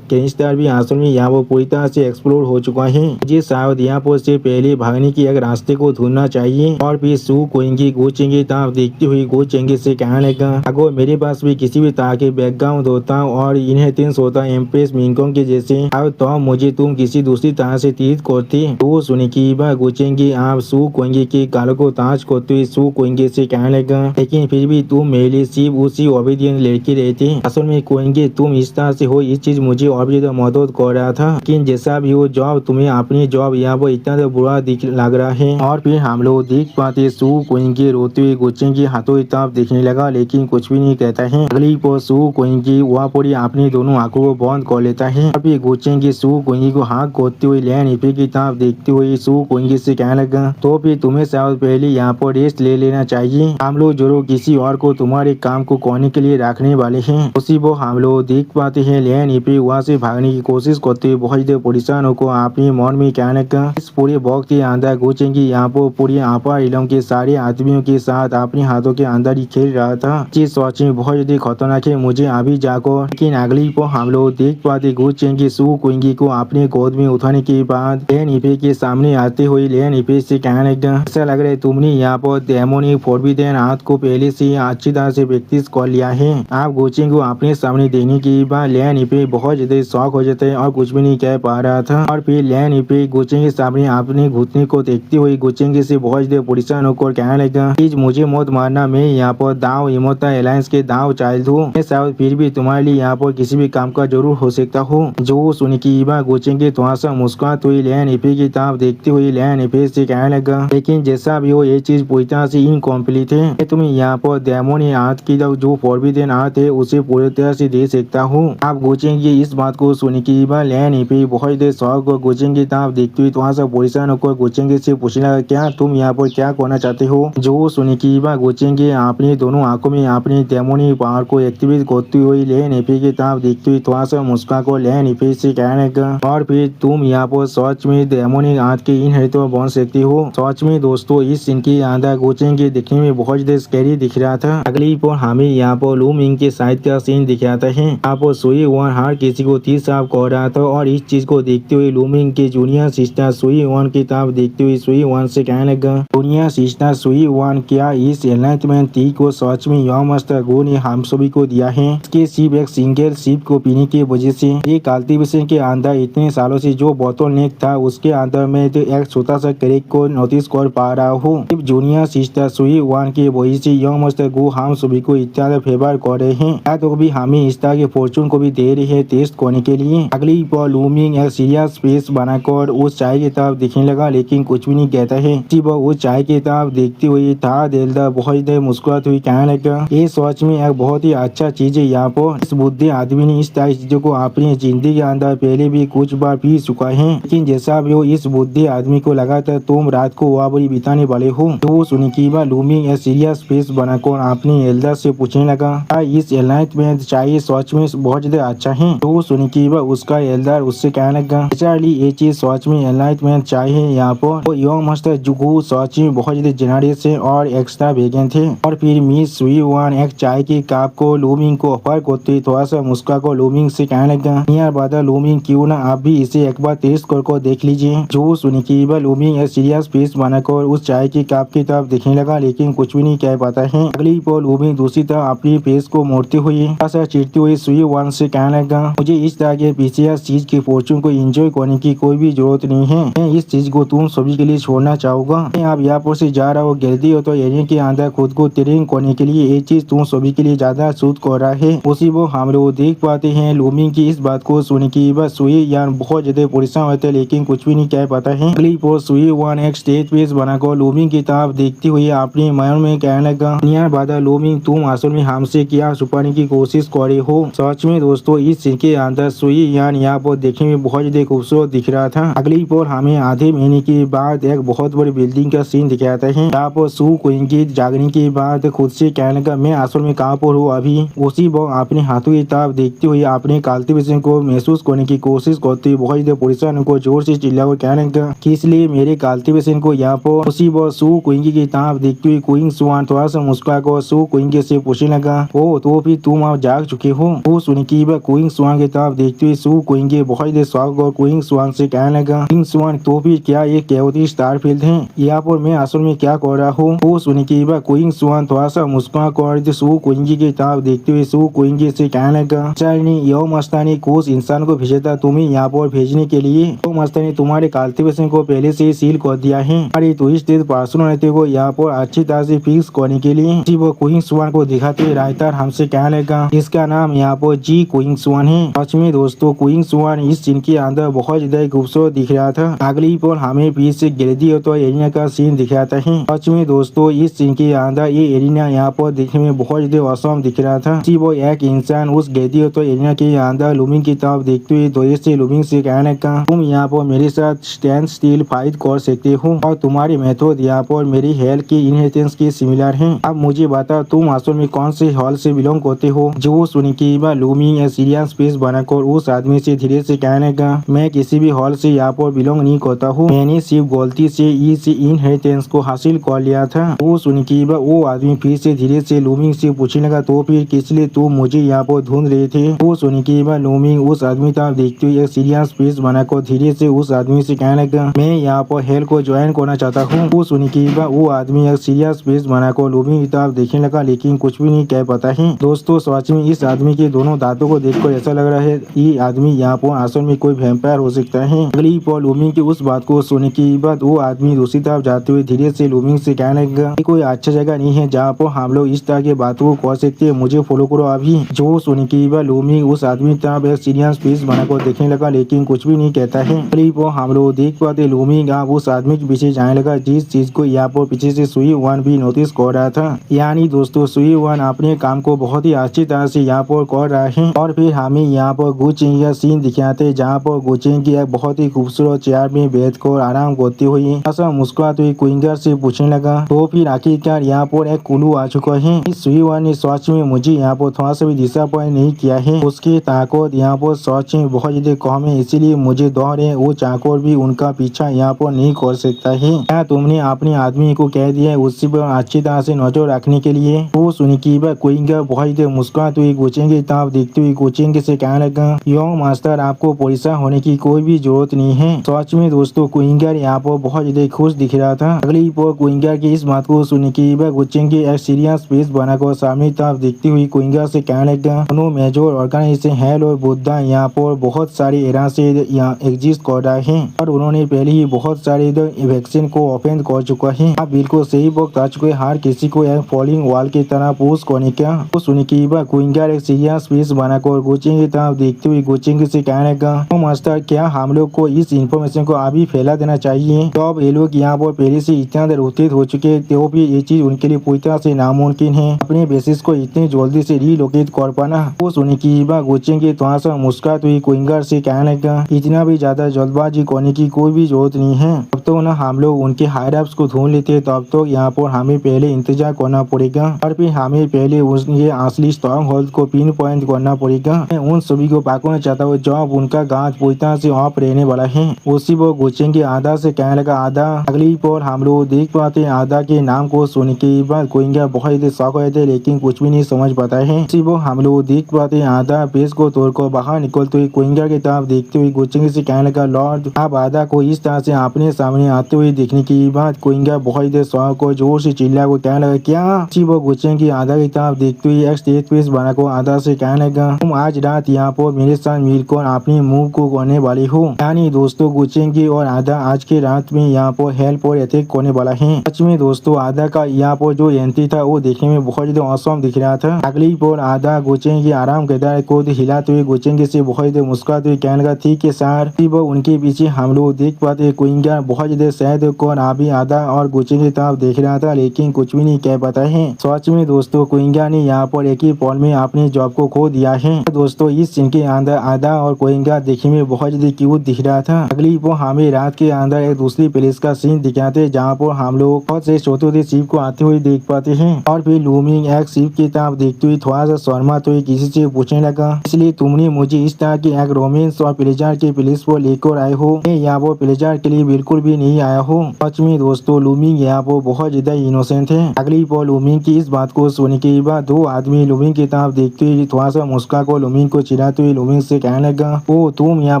Speaker 1: कैनिस्टर भी असल में यहाँ पर पूरी तरह से एक्सप्लोर हो चुका है। मुझे शायद यहाँ पर से पहले भागने की एक रास्ते को ढूंढना चाहिए। और फिर सू कोइंगी गोचेंगे तरफ देखते हुए गोचेंगे से कहने लगा अगर मेरे पास भी किसी भी तरह के बैकग्राउंड होता और इनहेरिटेंस होता एम्प्रेस मिंगोंग के जैसे अब तो मुझे तुम किसी दूसरी तरह से ट्रीट करती। तो सुने की बात गोचेंगे आप सू कोइंगी के गालों को ताज करते हुए सू कोइंगी से कहने लगा लेकिन फिर भी तुम मेरे लिए सिर्फ उसी ओबीडियंट लड़की रहती। असल में कोइंगी तुम इस तरह से हो इस चीज मुझे और भी मदद कर रहा था लेकिन जैसा भी हो जॉब तुम्हें अपनी जॉब यहाँ पर इतना बुरा दिख लग रहा है। और फिर हम लोग देख पाते सू कोइंगी रोते हुए गोचेंगी हाथों की तरफ देखने लगा लेकिन कुछ भी नहीं कहता है। अगली पर सू कोइंगी वहाँ पर अपनी दोनों आंखों को बंद कर लेता है और फिर गोचेंगी सू कोइंगी को हाथ करते हुए लैन इफे की तरफ देखते हुए सू कोइंगी से कहने लगा तो फिर तुम्हें शायद पहले यहाँ पर रेस्ट ले लेना चाहिए, हम लोग जरूर किसी और को तुम्हारे काम को करने के लिए रखने वाले हैं। उसी वो हम लोग देख पाते हैं लैन इफे वहाँ से भागने की कोशिश करते हुए बहुत ज्यादा परेशान होकर अपने मन में कहने का इस पूरे वक्त के अंदर गोचेंगी यहाँ पर पूरे अपर इलम के सारे आदमियों के साथ अपने हाथों के अंदर ही खेल रहा था। चीज सच में बहुत ज्यादा खतरनाक है मुझे अभी जाकर। लेकिन अगली पर हम लोग देख पाते गोचेंगी सू कोइंगी को अपने गोद में उठाने के बाद लैन इफे के सामने आते हुए लैन इफे से कहने लगा ऐसा लग रहा है तुमने यहाँ पर डेमोनिक फॉरबिडन हाथ को पहले से अच्छी तरह से प्रैक्टिस कर लिया है। आप गोचेंगी को अपने सामने देखने के बाद लैन इफे बहुत ज्यादा शौक हो जाता है और कुछ भी नहीं कह पा रहा था। और फिर लैन इफे गोचेंगी के सामने अपने घुटने को देखते हुए गोचेंगी से बहुत ज्यादा परेशान होकर कहने लगा प्लीज मुझे मत मारना, मैं यहाँ पर दाव इमोता एलायंस के दाव चाइल्ड हूँ, मैं शायद फिर भी तुम्हारे लिए यहाँ पर किसी भी काम का जरूर हो सकता हूँ। जो सुन की बात गोचेंगी थोड़ा सा मुस्कुराते हुए लैन इफे की तरफ देखते हुए लैन इफे से कहने लगा लेकिन जैसा भी हो ये चीज पूरी तरह से इनकम्प्लीट है, मैं तुम्हें यहाँ पर डेमोनिक आर्ट की जो फॉरबिडन आर्ट है उसे पूरी तरह से दे सकता हूँ। आप गोचेंगी इस बात को सुन की बात लैन इफे बहुत देर शौक और गोचेंगी तरफ देखते हुए थोड़ा सा परेशान होकर गोचेंगी से पूछने लगा क्या तुम यहाँ पर क्या करना चाहते हो? जो सुन की बात गोचेंगी अपनी दोनों आंखों में अपनी डेमोनिक पावर को एक्टिवेट करते हुए लैन इफे की तरफ देखते हुए थोड़ा सा मुस्कुरा को लैन इफे से कहने लगा और फिर तुम यहाँ पर सच में डेमोनिक अपने हाथ के इनहेरिटर बन सकते हो। सच में दोस्तों इस सीन के अंदर गोचेंग के दिखने में बहुत ज्यादा स्कैरी दिख रहा था। अगली पर हमें यहाँ पर लू मिंग के साइड का सीन दिखाता है। यहाँ पर सुई वन हर किसी को तीर साफ कर रहा था और इस चीज को देखते हुए लू मिंग के जूनियर सिस्टर सुई वन की तरफ देखते हुए सुई वन से कहने लगा, जूनियर सिस्टर सुई वन, क्या इस एनलाइटमेंट टी को सच में यह मास्टर गो ने हम सभी को दिया है? इसके सिर्फ एक सिंगल सिप को पीने की वजह से ये कल्टीवेशन के अंदर इतने सालों से जो बोतल नेक था उसके अंदर में तो एक छोटा सा क्रैक को नोटिस कर पा रहा हूँ। सिर्फ जूनियर सिस्टर सुई वन की वजह से यह मास्टर गो हम सभी को इतना फेवर कर रहे हैं। या तो भी हमें इस तरह के फॉर्चून को भी दे रही है टेस्ट करने के लिए। अगली पर लू मिंग एक सीरियस फेस बनाकर उस चाय की तरफ देखने लगा लेकिन कुछ भी नहीं कहता है। वो चाय की तरफ देखते हुए था दिलदार बहुत देर मुस्कुराते हुए कहने लगा, ये सच में एक बहुत ही अच्छा चीज है। यहाँ पर इस बुद्धि आदमी ने इस तरह चीजों को अपनी जिंदगी के अंदर पहले भी कुछ बार पी चुका है, लेकिन जैसा भी हो इस बुद्धि आदमी को लगा था तुम रात को वह बड़ी बिताने वाले हो। तो सुनी की बात लू मिंग एक सीरियस फेस बनाकर अपने एल्डर से पूछने लगा, इस एनलाइटमेंट चाय सच में बहुत ज्यादा अच्छा है? तो सुनी की बात उसका एल्डर उससे कहने लगा, ये चीज सच में एनलाइटमेंट चाय है। यहाँ पर यह मास्टर जुगू सच में बहुत ज्यादा जेनरियस है और एक्स्ट्रा वेगन थे। और फिर मिस सुई वन एक चाय की कप को लू मिंग को ऑफर करते थोड़ा सा मुस्कुरा को लू मिंग से कहने लगा, यार बादल लू मिंग क्यों ना आप भी इसे एक बार टेस्ट कर देख लीजिए। जो सुनी की बात लू मिंग एक सीरियस फेस बनाकर उस चाय की कप की तरफ देखने लगा लेकिन कुछ भी नहीं कह पाता है। अगली पर लू मिंग दूसरी तरफ अपनी फेस को मोड़ते हुए ऐसा चिढ़ते हुए सुई वन से कहने लगा, मुझे इस तरह के पीछे चीज के फॉर्चून को एंजॉय करने की कोई भी जरूरत नहीं है। मैं इस चीज को तुम सभी के लिए छोड़ना चाहूंगा। मैं आप यहाँ पर से जा रहा हो गलती हो तो एरिया के अंदर खुद को ट्रेन करने के लिए ये चीज तुम सभी के लिए ज्यादा सूट कर रहा है। उसी वो हम लोग देख पाते हैं लू मिंग की इस बात को सुन की बस सुई यान बहुत ज्यादा परेशान होते लेकिन कुछ भी नहीं कह पाता है। अगली पर सुई वन एक स्टेज पेज बनाकर लू मिंग की तरफ देखती हुई अपने मन में कहने लगा, यार बादल लू मिंग तुम असल में हमसे क्या छुपाने की कोशिश कर रहे हो? सच में दोस्तों इस सीन के अंदर सुई यान यहाँ पर देखने में बहुत ज्यादा खूबसूरत दिख रहा था। अगली पर हमें आधे महीने के बाद एक बहुत बड़ी बिल्डिंग का सीन दिखाता है। यहाँ पर सू क्वीन की जागने के बाद खुद से कहने का मैं असल में कहाँ पर हूँ अभी। उसी वो अपने हाथों की तरफ देखते हुए अपने कल्टीवेशन को महसूस करने की कोशिश करते हुए बहुत ज्यादा परेशान को जोर से चिल्लाकर कहने का कि इसलिए मेरे कल्टीवेशन को यहाँ पर। उसी वो सू क्वीन की तरफ देखते हुए क्वीन सुआन थोड़ा सा मुस्कुरा कर सू क्वीन के से पूछने लगा, ओ तो फिर तुम आप जाग चुके हो? वो सुन की क्वीन सुआन की तरफ देखते हुए सू क्वीन के बहुत ज्यादा स्वागत और क्वीन सुआन से कहने लगा, क्वीन सुआन तो फिर क्या ये केवती स्टार फील्ड है? यहाँ पर मैं असल में क्या कर रहा हूँ? वो सुन की क्वीन सुआन थोड़ा सा मुस्कुरा कर सू क्वीन की तरफ देखते हुए सू क्वीन से कहने लगा, यह मस्तानी कुछ इंसान को भेजा था तुम्हें यहाँ पर भेजने के लिए। तो मस्तानी तुम्हारे कल्टीवेशन को पहले से सील कर दिया है। अरे तो इस पर्सनालिटी को यहाँ पर अच्छी तरह से फिक्स करने के लिए वो क्वीन सुआन को दिखाते राइटर हमसे कहने लगा, इसका नाम यहाँ पर जी क्वीन सुआन है। सच में दोस्तों क्वीन सुआन इस सीन के अंदर बहुत ज्यादा खूबसूरत दिख रहा था। अगली पर हमें फिर से गैलरी तो एरिना का सीन दिखाता है। सच में दोस्तों इस सीन के अंदर ये एरिना यहाँ पर देखने में बहुत ज्यादा औसम दिख रहा था। वो एक इंसान उस गैलरी तो एरिना के अंदर लू मिंग की तरफ देखते हुए धोए से लू मिंग से कहने का, तुम यहाँ पर मेरे साथ स्टैंड स्टिल फाइट कर सकते हो और तुम्हारी मेथड यहाँ पर मेरी हेल्थ के इनहेरिटेंस के सिमिलर है। अब मुझे बता तुम असल में कौन से हॉल से बिलोंग करते हो? जो सुनी की लू मिंग एक सीरियस फेस बनाकर उस आदमी से धीरे से कहने का, मैं किसी भी हॉल से यहाँ पर बिलोंग नहीं करता हूँ। मैंने सिर्फ गलती से इस इनहेरिटेंस को हासिल कर लिया था। वो सुन की वो आदमी फिर से धीरे से लू मिंग से पूछने लगा, तो फिर किस लिए तुम मुझे यहाँ पर ढूंढ रहे थे? वो सुन की लू मिंग उस आदमी तरफ देखते हुए एक सीरियस फेस बनाकर धीरे से उस आदमी से कहने लगा, मैं यहाँ पर हेल्थ को ज्वाइन करना चाहता हूँ। वो सुन की वो आदमी एक सीरियस फेस बनाकर लू मिंग की तरफ देखने लगा लेकिन कुछ भी नहीं कह पाता है। दोस्तों सच में इस आदमी के दोनों दांतों को देखकर ऐसा लग रहा है ये आदमी यहाँ पर असल में कोई वैम्पायर हो सकता है। अगली पर लू मिंग की उस बात को सुनने के बाद वो आदमी दूसरी तरफ जाते हुए धीरे से लू मिंग से कहने लगा, कोई अच्छा जगह नहीं है जहाँ पर हम लोग इस तरह की बातों को कर सकते हैं, मुझे फॉलो करो अभी। जो सुन के लू मिंग उस आदमी तरफ एक सीरियस फेस बनाकर देखने लगा लेकिन कुछ भी नहीं कहता है। अगली पर हम लोग देख पाते लू मिंग उस आदमी के पीछे जाने लगा जिस चीज को यहाँ पर पीछे से सुई वन भी नोटिस कर रहा था। यानी दोस्तों सुई वन अपने काम को बहुत ही अच्छी तरह से यहाँ पर कर रहा है। और फिर हमें यहाँ पर गुचेंग का सीन दिखाते जहाँ पर गुचेंग की एक बहुत ही खूबसूरत चेयर में बैठकर आराम करते हुए ऐसा मुस्कुराते हुए क्विंगर से पूछने लगा, तो फिर आखिरकार यहाँ पर एक कुलू आ चुका है। इस सुई वन ने सच में मुझे यहाँ पर थोड़ा सा भी डिसअपॉइंट नहीं किया है। उसकी ताकत यहाँ पर सच में बहुत ज्यादा कम है, इसीलिए मुझे दौड़ है वो चाकर भी उनका पीछा यहाँ पर नहीं कर सकता है। क्या तुमने अपने आदमी को कह दिया है उसी पर अच्छी तरह से नजर रखने के लिए? वो सुनी कि कोइंगा बहुत मुस्कुराते हुए कोचिंग तब देखते हुए कोचिंग से कहने लगा, यंग मास्टर आपको परेशान होने की कोई भी जरूरत नहीं है। सच में दोस्तों कोइंगर यहाँ पर बहुत ज्यादा खुश दिख रहा था। अगली पर कोइंगर की इस बात को सुनी कि कोचिंग की एक सीरियस फेस बनाकर सामने तरफ देखती हुई कोइंगर से कहने लगा, मेजर ऑर्गेनाइजेशन हेल्थ और बुद्धा यहाँ पर बहुत सारे एरा से यहाँ एग्जिस्ट कर रहा है और उन्होंने पहले ही बहुत सारे वैक्सीन को ओपन कर चुका है। आप बिल्कुल सही वक्त आ चुके हर किसी को एक फॉलिंग वॉल की तरह पोस्ट करने का। तो सुनी कि कोइंगर एक सीरियस फेस बनाकर कोचिंग की तरफ देखते हुए कोचिंग से कहने लगा, मास्टर क्या हम लोग को इस इन्फॉर्मेशन को अभी फैला देना चाहिए? तो अब ये लोग यहाँ पर पहले से इतना देर उत्तेजित हो चुके तो भी ये चीज उनके लिए पूरी तरह से नामुमकिन है अपने बेसिस को इतनी जल्दी से रिलोकेट कर पाना। वो सुनी कि कोचिंग की थोड़ा सा मुस्कुराते हुई कोइंगर से कहने लगा, इतना भी ज्यादा जल्दबाजी करने की कोई भी जरूरत नहीं है। अब तो ना हम लोग उनके हायर अप्स को ढूंढ लेते तब तो यहाँ पर हमें पहले इंतजार करना पड़ेगा और फिर हमें पहले उसके असली स्ट्रॉन्ग होल्ड को पिन पॉइंट करना पड़ेगा। मैं उन सभी को पकड़ना चाहता हूँ जब उनका गांठ पूरी तरह से ऑफ रहने वाला है। उसी वो कोचिंग के आधा से कहने लगा, आधा। अगली पर हम लोग देख पाते आधा के नाम को सुन के बाद कोइंगा बहुत शौक हुए थे लेकिन कुछ भी नहीं समझ पाता है। इसी वो हम लोग देख पाते आधा पेज को तोड़कर बाहर निकलते हुए कोइंगा की तरफ देखते हुए कोचिंग से कहने लगा, लॉर्ड आप आधा को इस तरह से अपने सामने आते हुए देखने की बाद कोइंगा बहुत शौक को जोर से चिल्ला को कहने लगा, क्या? इसी वो कोचिंग की आधा की तरफ देखते हुए एक स्टेज पेज बनाकर आधा से कहने लगा, तुम आज रात यहाँ पर मेरे साथ मिलकर अपनी मूव को करने वाली हो। यानी दोस्तों कोचिंग की और आधा आज के रात में यहाँ पर हेल्प और अटैक करने वाला है। सच में दोस्तों आधा का यहाँ पर जो एंट्री था वो देखने में बहुत ज्यादा औसम दिख रहा था। अगली पर आधा कोचिंग की आराम केदार को हिलाते हुए कोचिंग से बहुत मुस्कुराते हुए कहने लगा, ठीक है सर। वो उनके पीछे हम लोग देख पाते कोइंगा बहुत ज्यादा शायद कौन अभी आधा और कोचिंग की तरफ देख रहा था लेकिन कुछ भी नहीं कह पाता है। सच में दोस्तों कोइंगा ने यहाँ पर एक ही पल में अपनी जॉब को खो दिया है। दोस्तों इस सीन के अंदर आधा और कोइंगा देखने में बहुत ज्यादा क्यूट दिख रहा था। अगली वो हमें रात के अंदर एक दूसरी प्लेस का सीन दिखाते जहाँ पर हम लोग बहुत से छोटे शिप को आते हुए देख पाते हैं और फिर लूमिंग एक शिप की तरफ देखते हुए थोड़ा सा शर्मा तो किसी से पूछने लगा, इसलिए तुमने मुझे इस तरह की एक रोमांस और प्लेजर के प्लेस पर लेकर आए हो? मैं यहाँ पर प्लेजर के लिए बिल्कुल भी नहीं आया हूँ। सच में दोस्तों लूमिंग यहाँ पर बहुत ज्यादा इनोसेंट है। अगली पर लूमिंग की इस बात को सुनने के बाद दो आदमी लूमिंग की तरफ देखते हुए थोड़ा सा मुस्कुरा को लूमिंग को चिढ़ाते हुए लूमिंग से कहने लगा, ओ तुम यहाँ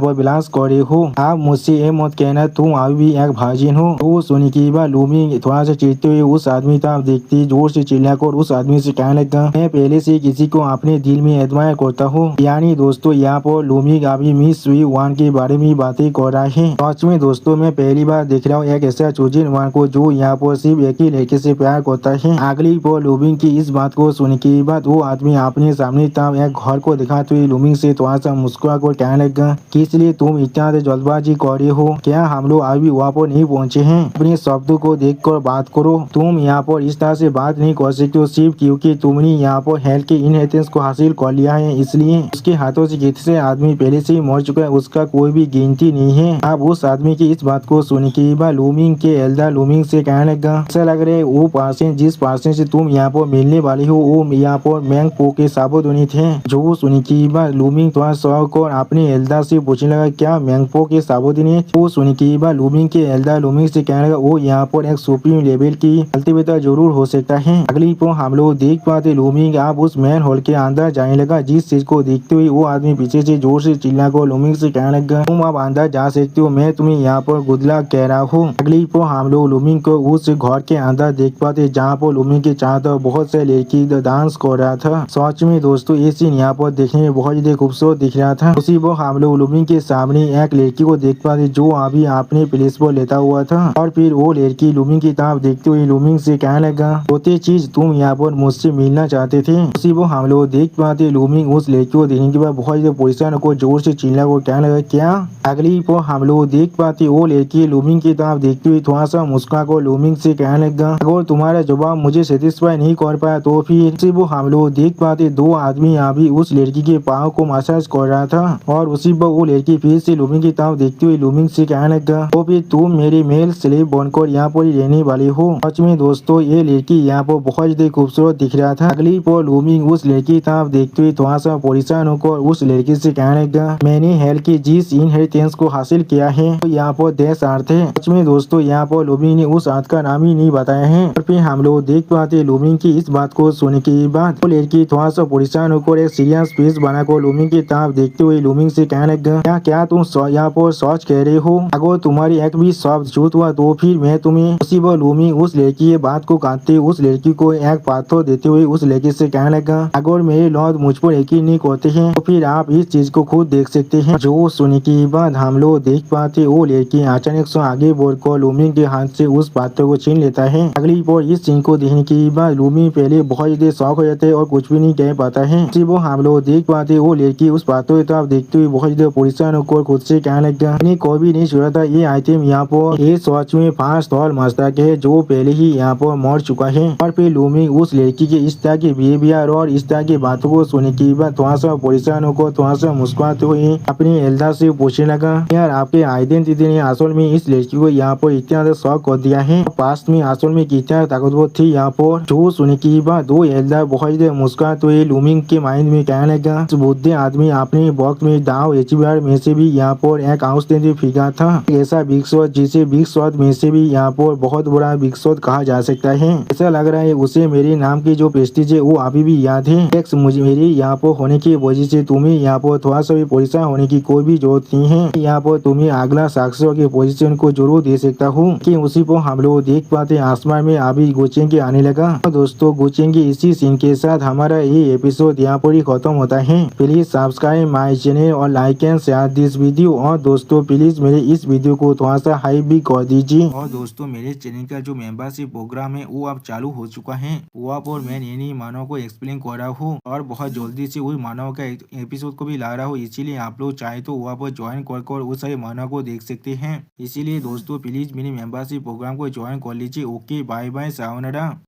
Speaker 1: पर बिलास कर रहे हो, आप मुझसे ये मत कहना तुम अभी भी एक भाजिन हो। वो सुनी की बात लूमिंग थोड़ा सा चिढ़ते हुए उस आदमी तरफ देखती जोर से चिल्लाकर उस आदमी से कहने लगा, मैं पहले से किसी को अपने दिल में एडमायर करता हूँ। यानी दोस्तों यहाँ पर लूमिंग अभी मिस सुई वान के बारे में बातें कर रहा है। सच में दोस्तों मैं पहली बार देख रहा हूँ एक ऐसा चूजिन वान को जो यहाँ पर सिर्फ एक ही लड़के से प्यार करता है। अगली पर लूमिंग की इस बात को सुनने के बाद वो आदमी अपने सामने तरफ एक घर को दिखाते हुए लूमिंग से थोड़ा सा मुस्कुरा कर कहने लगा, किस लिए तुम इतना जल्दबाजी कर रहे हो? क्या हम लोग अभी वहाँ पर नहीं पहुँचे हैं? अपने शब्दों को देख कर बात करो। तुम यहाँ पर इस तरह से बात नहीं कर सकते हो सिर्फ क्योंकि तुमने यहाँ पर हेल्थ के इनहेरिटेंस को हासिल कर लिया है, इसलिए उसके हाथों से कितने आदमी पहले से ही मर चुका है उसका कोई भी गिनती नहीं है। अब उस आदमी की इस बात को सुन के बाद लूमिंग के एल्डर लूमिंग से कहने लगा, ऐसा लग रहा है वो पर्सन जिस पर्सन से तुम यहाँ पर मिलने वाली हो वो यहाँ पर मैंग पो के साबुत होनी थे। जो सुनी की बात लूमिंग थोड़ा शौक और अपने एल्डर से पूछने लगा, क्या मैंग पो के साबुत नहीं? वो सुनी की बात लूमिंग के एल्डर लूमिंग से कहने लगा, वो यहाँ पर एक सुप्रीम लेवल की कल्टीवेटर जरूर हो सकता है। अगली पर हम लोग देख पाते लूमिंग आप उस मैन होल के अंदर जाने लगा। जिस चीज को देखते हुए वो आदमी पीछे से जोर से चिल्ला कर लूमिंग से कहने लगा, तुम अब अंदर जा सकते हो, मैं तुम्हें यहाँ पर गुदला कह रहा हूँ। अगली पर हम लोग लूमिंग को उस घर के अंदर देख पाते जहाँ पर लूमिंग के चारों तरफ बहुत से लड़की डांस कर रहा था। सच में दोस्तों ये सीन यहाँ पर देखने में बहुत ज्यादा खूबसूरत दिख रहा था। उसी पर हम लोग लूमिंग के सामने एक लड़की को देख पाते जो अभी अपने प्लेस पर लेता हुआ था और फिर वो लड़की लूमिंग की तरफ देखते हुए लूमिंग से कहने लगा, होते चीज तुम यहाँ पर मुझसे मिलना चाहते थे? उसी को हम लोग देख पाते लूमिंग उस लड़की को देखने के बाद बहुत ज्यादा परेशान को जोर से चिल्ला को कहने लगा, क्या? अगली पर हम लोग देख पाते वो लड़की लूमिंग की तरफ देखते हुए थोड़ा सा मुस्कुरा को लूमिंग से कहने लगा, अगर तुम्हारा जवाब मुझे सेटिस्फाई नहीं कर पाया तो फिर उसी वो हम लोग देख पाते दो आदमी अभी उस लड़की के पाँव को मसाज कर रहा था और उसी पर वो लड़की फिर से लूमिंग की तरफ देखते हुए लूमिंग से कहने लगा, तो फिर तुम मेरी मेल स्लेव बनकर यहाँ पर रहने वाली हो। सच में दोस्तों ये लड़की यहाँ पर बहुत ज्यादा खूबसूरत दिख रहा था। अगली पर लूमिंग उस लड़की की तरफ देखते हुए थोड़ा सा परेशान होकर उस लड़की से कहने लगा, मैंने हेल्थ की जिस इनहेरिटेंस को हासिल किया गया है। तो यहाँ पर देश अर्थ है। सच में दोस्तों यहाँ पर लुमिंग ने उस अर्थ का नाम ही नहीं बताया है। और फिर हम लोग देख पाते लुमिंग की इस बात को सुनने के बाद वो लड़की थोड़ा सा परेशान होकर एक सीरियस फेस बनाकर लुमिंग की तरफ देखते हुए लुमिंग से कहने लगा, क्या क्या तुम यहाँ पर सच कह रहे हो? अगर तुम्हारी एक भी शब्द झूठ हुआ तो फिर मैं तुम्हें उसी पर लुमिंग उस लड़की की बात को काटते उस लड़की को एक पाथर देते हुए उस लड़की से कहने लगा, अगर मेरे लौट मुझ पर यकीन नहीं करते हैं तो फिर आप इस चीज को खुद देख सकते हैं। जो सुनने के बाद हम लोग देख पाते वो लड़की अचानक से आगे बढ़कर लुमिंग के हाथ से उस पाथर को छीन लेता है। अगली बार इस सीन को देखने के बाद लुमिंग पहले बहुत ज्यादा शौक हो जाते है और कुछ भी नहीं कह पाता है। इसी वो हम लोग देख पाते वो लड़की उस पाथर की तरफ देखते हुए बहुत ज्यादा परेशान होकर खुद से कहने लगा, मैंने कोई भी नहीं छोड़ा था ये आइटम यहाँ पर ये सच में 5 साल मस्तक है जो पहले ही यहाँ पर मर चुका है। और फिर लुमिंग उस लड़की के इस तरह के बिहेवियर और इस तरह की बातों को सुनने के बाद थोड़ा सा परेशान होकर थोड़ा सा मुस्कुराते हुए अपनी एल्डर से पूछने लगा, यार आपके आइडेंटिटी ने असल में इस लड़की को यहाँ पर इतना ज्यादा शौक कर दिया है, पास्ट में असल में कितना ताकतवर थी यहाँ पर। जो सुनने के बाद दो एल्डर बहुत ज्यादा मुस्कुराते हुए लुमिंग के माइंड में कहने लगा, इस बुद्धे आदमी अपने वक्त में दाव एचबीआर में से भी यहाँ पर एक आउटस्टैंडिंग फिगर था, ऐसा बिग शॉट जिसे बिग शॉट में से भी यहाँ पर बहुत बड़ा बिग शॉट कहा जा सकता है। ऐसा लग रहा है उसे मेरे नाम की जो प्रेस्टीज है वो अभी भी याद है। एक्स मुझे मेरे यहाँ पर होने की वजह से तुम्हें यहाँ पर थोड़ा सा भी परेशान होने की कोई भी जरूरत नहीं है। यहाँ पर तुम्हें अगला साक्षियों की पोजीशन को जरूर दे सकता हूँ कि उसी को हम लोग देख पाते आसमान में अभी गोचेंगे आने लगा। तो दोस्तों गोचेंगे इसी सीन के साथ हमारा ये एपिसोड यहाँ पर ही खत्म होता है। प्लीज सब्सक्राइब माई चैनल और like and share this video. और दोस्तों प्लीज मेरे इस वीडियो को थोड़ा सा हाई भी कर दीजिए। और दोस्तों मेरे चैनल का जो मेंबरशिप प्रोग्राम है वो अब चालू हो चुका है। वहाँ पर मैं नई मानव को एक्सप्लेन कर रहा हूँ और बहुत जल्दी से वही मानव का एपिसोड को भी ला रहा हूँ, इसीलिए आप लोग चाहे तो वहाँ पर ज्वाइन कर उस सारे मानव को देख सकते हैं। इसीलिए दोस्तों प्लीज मेरी मेंबरशिप प्रोग्राम को ज्वाइन कर लीजिए। Okay bye bye sayonara.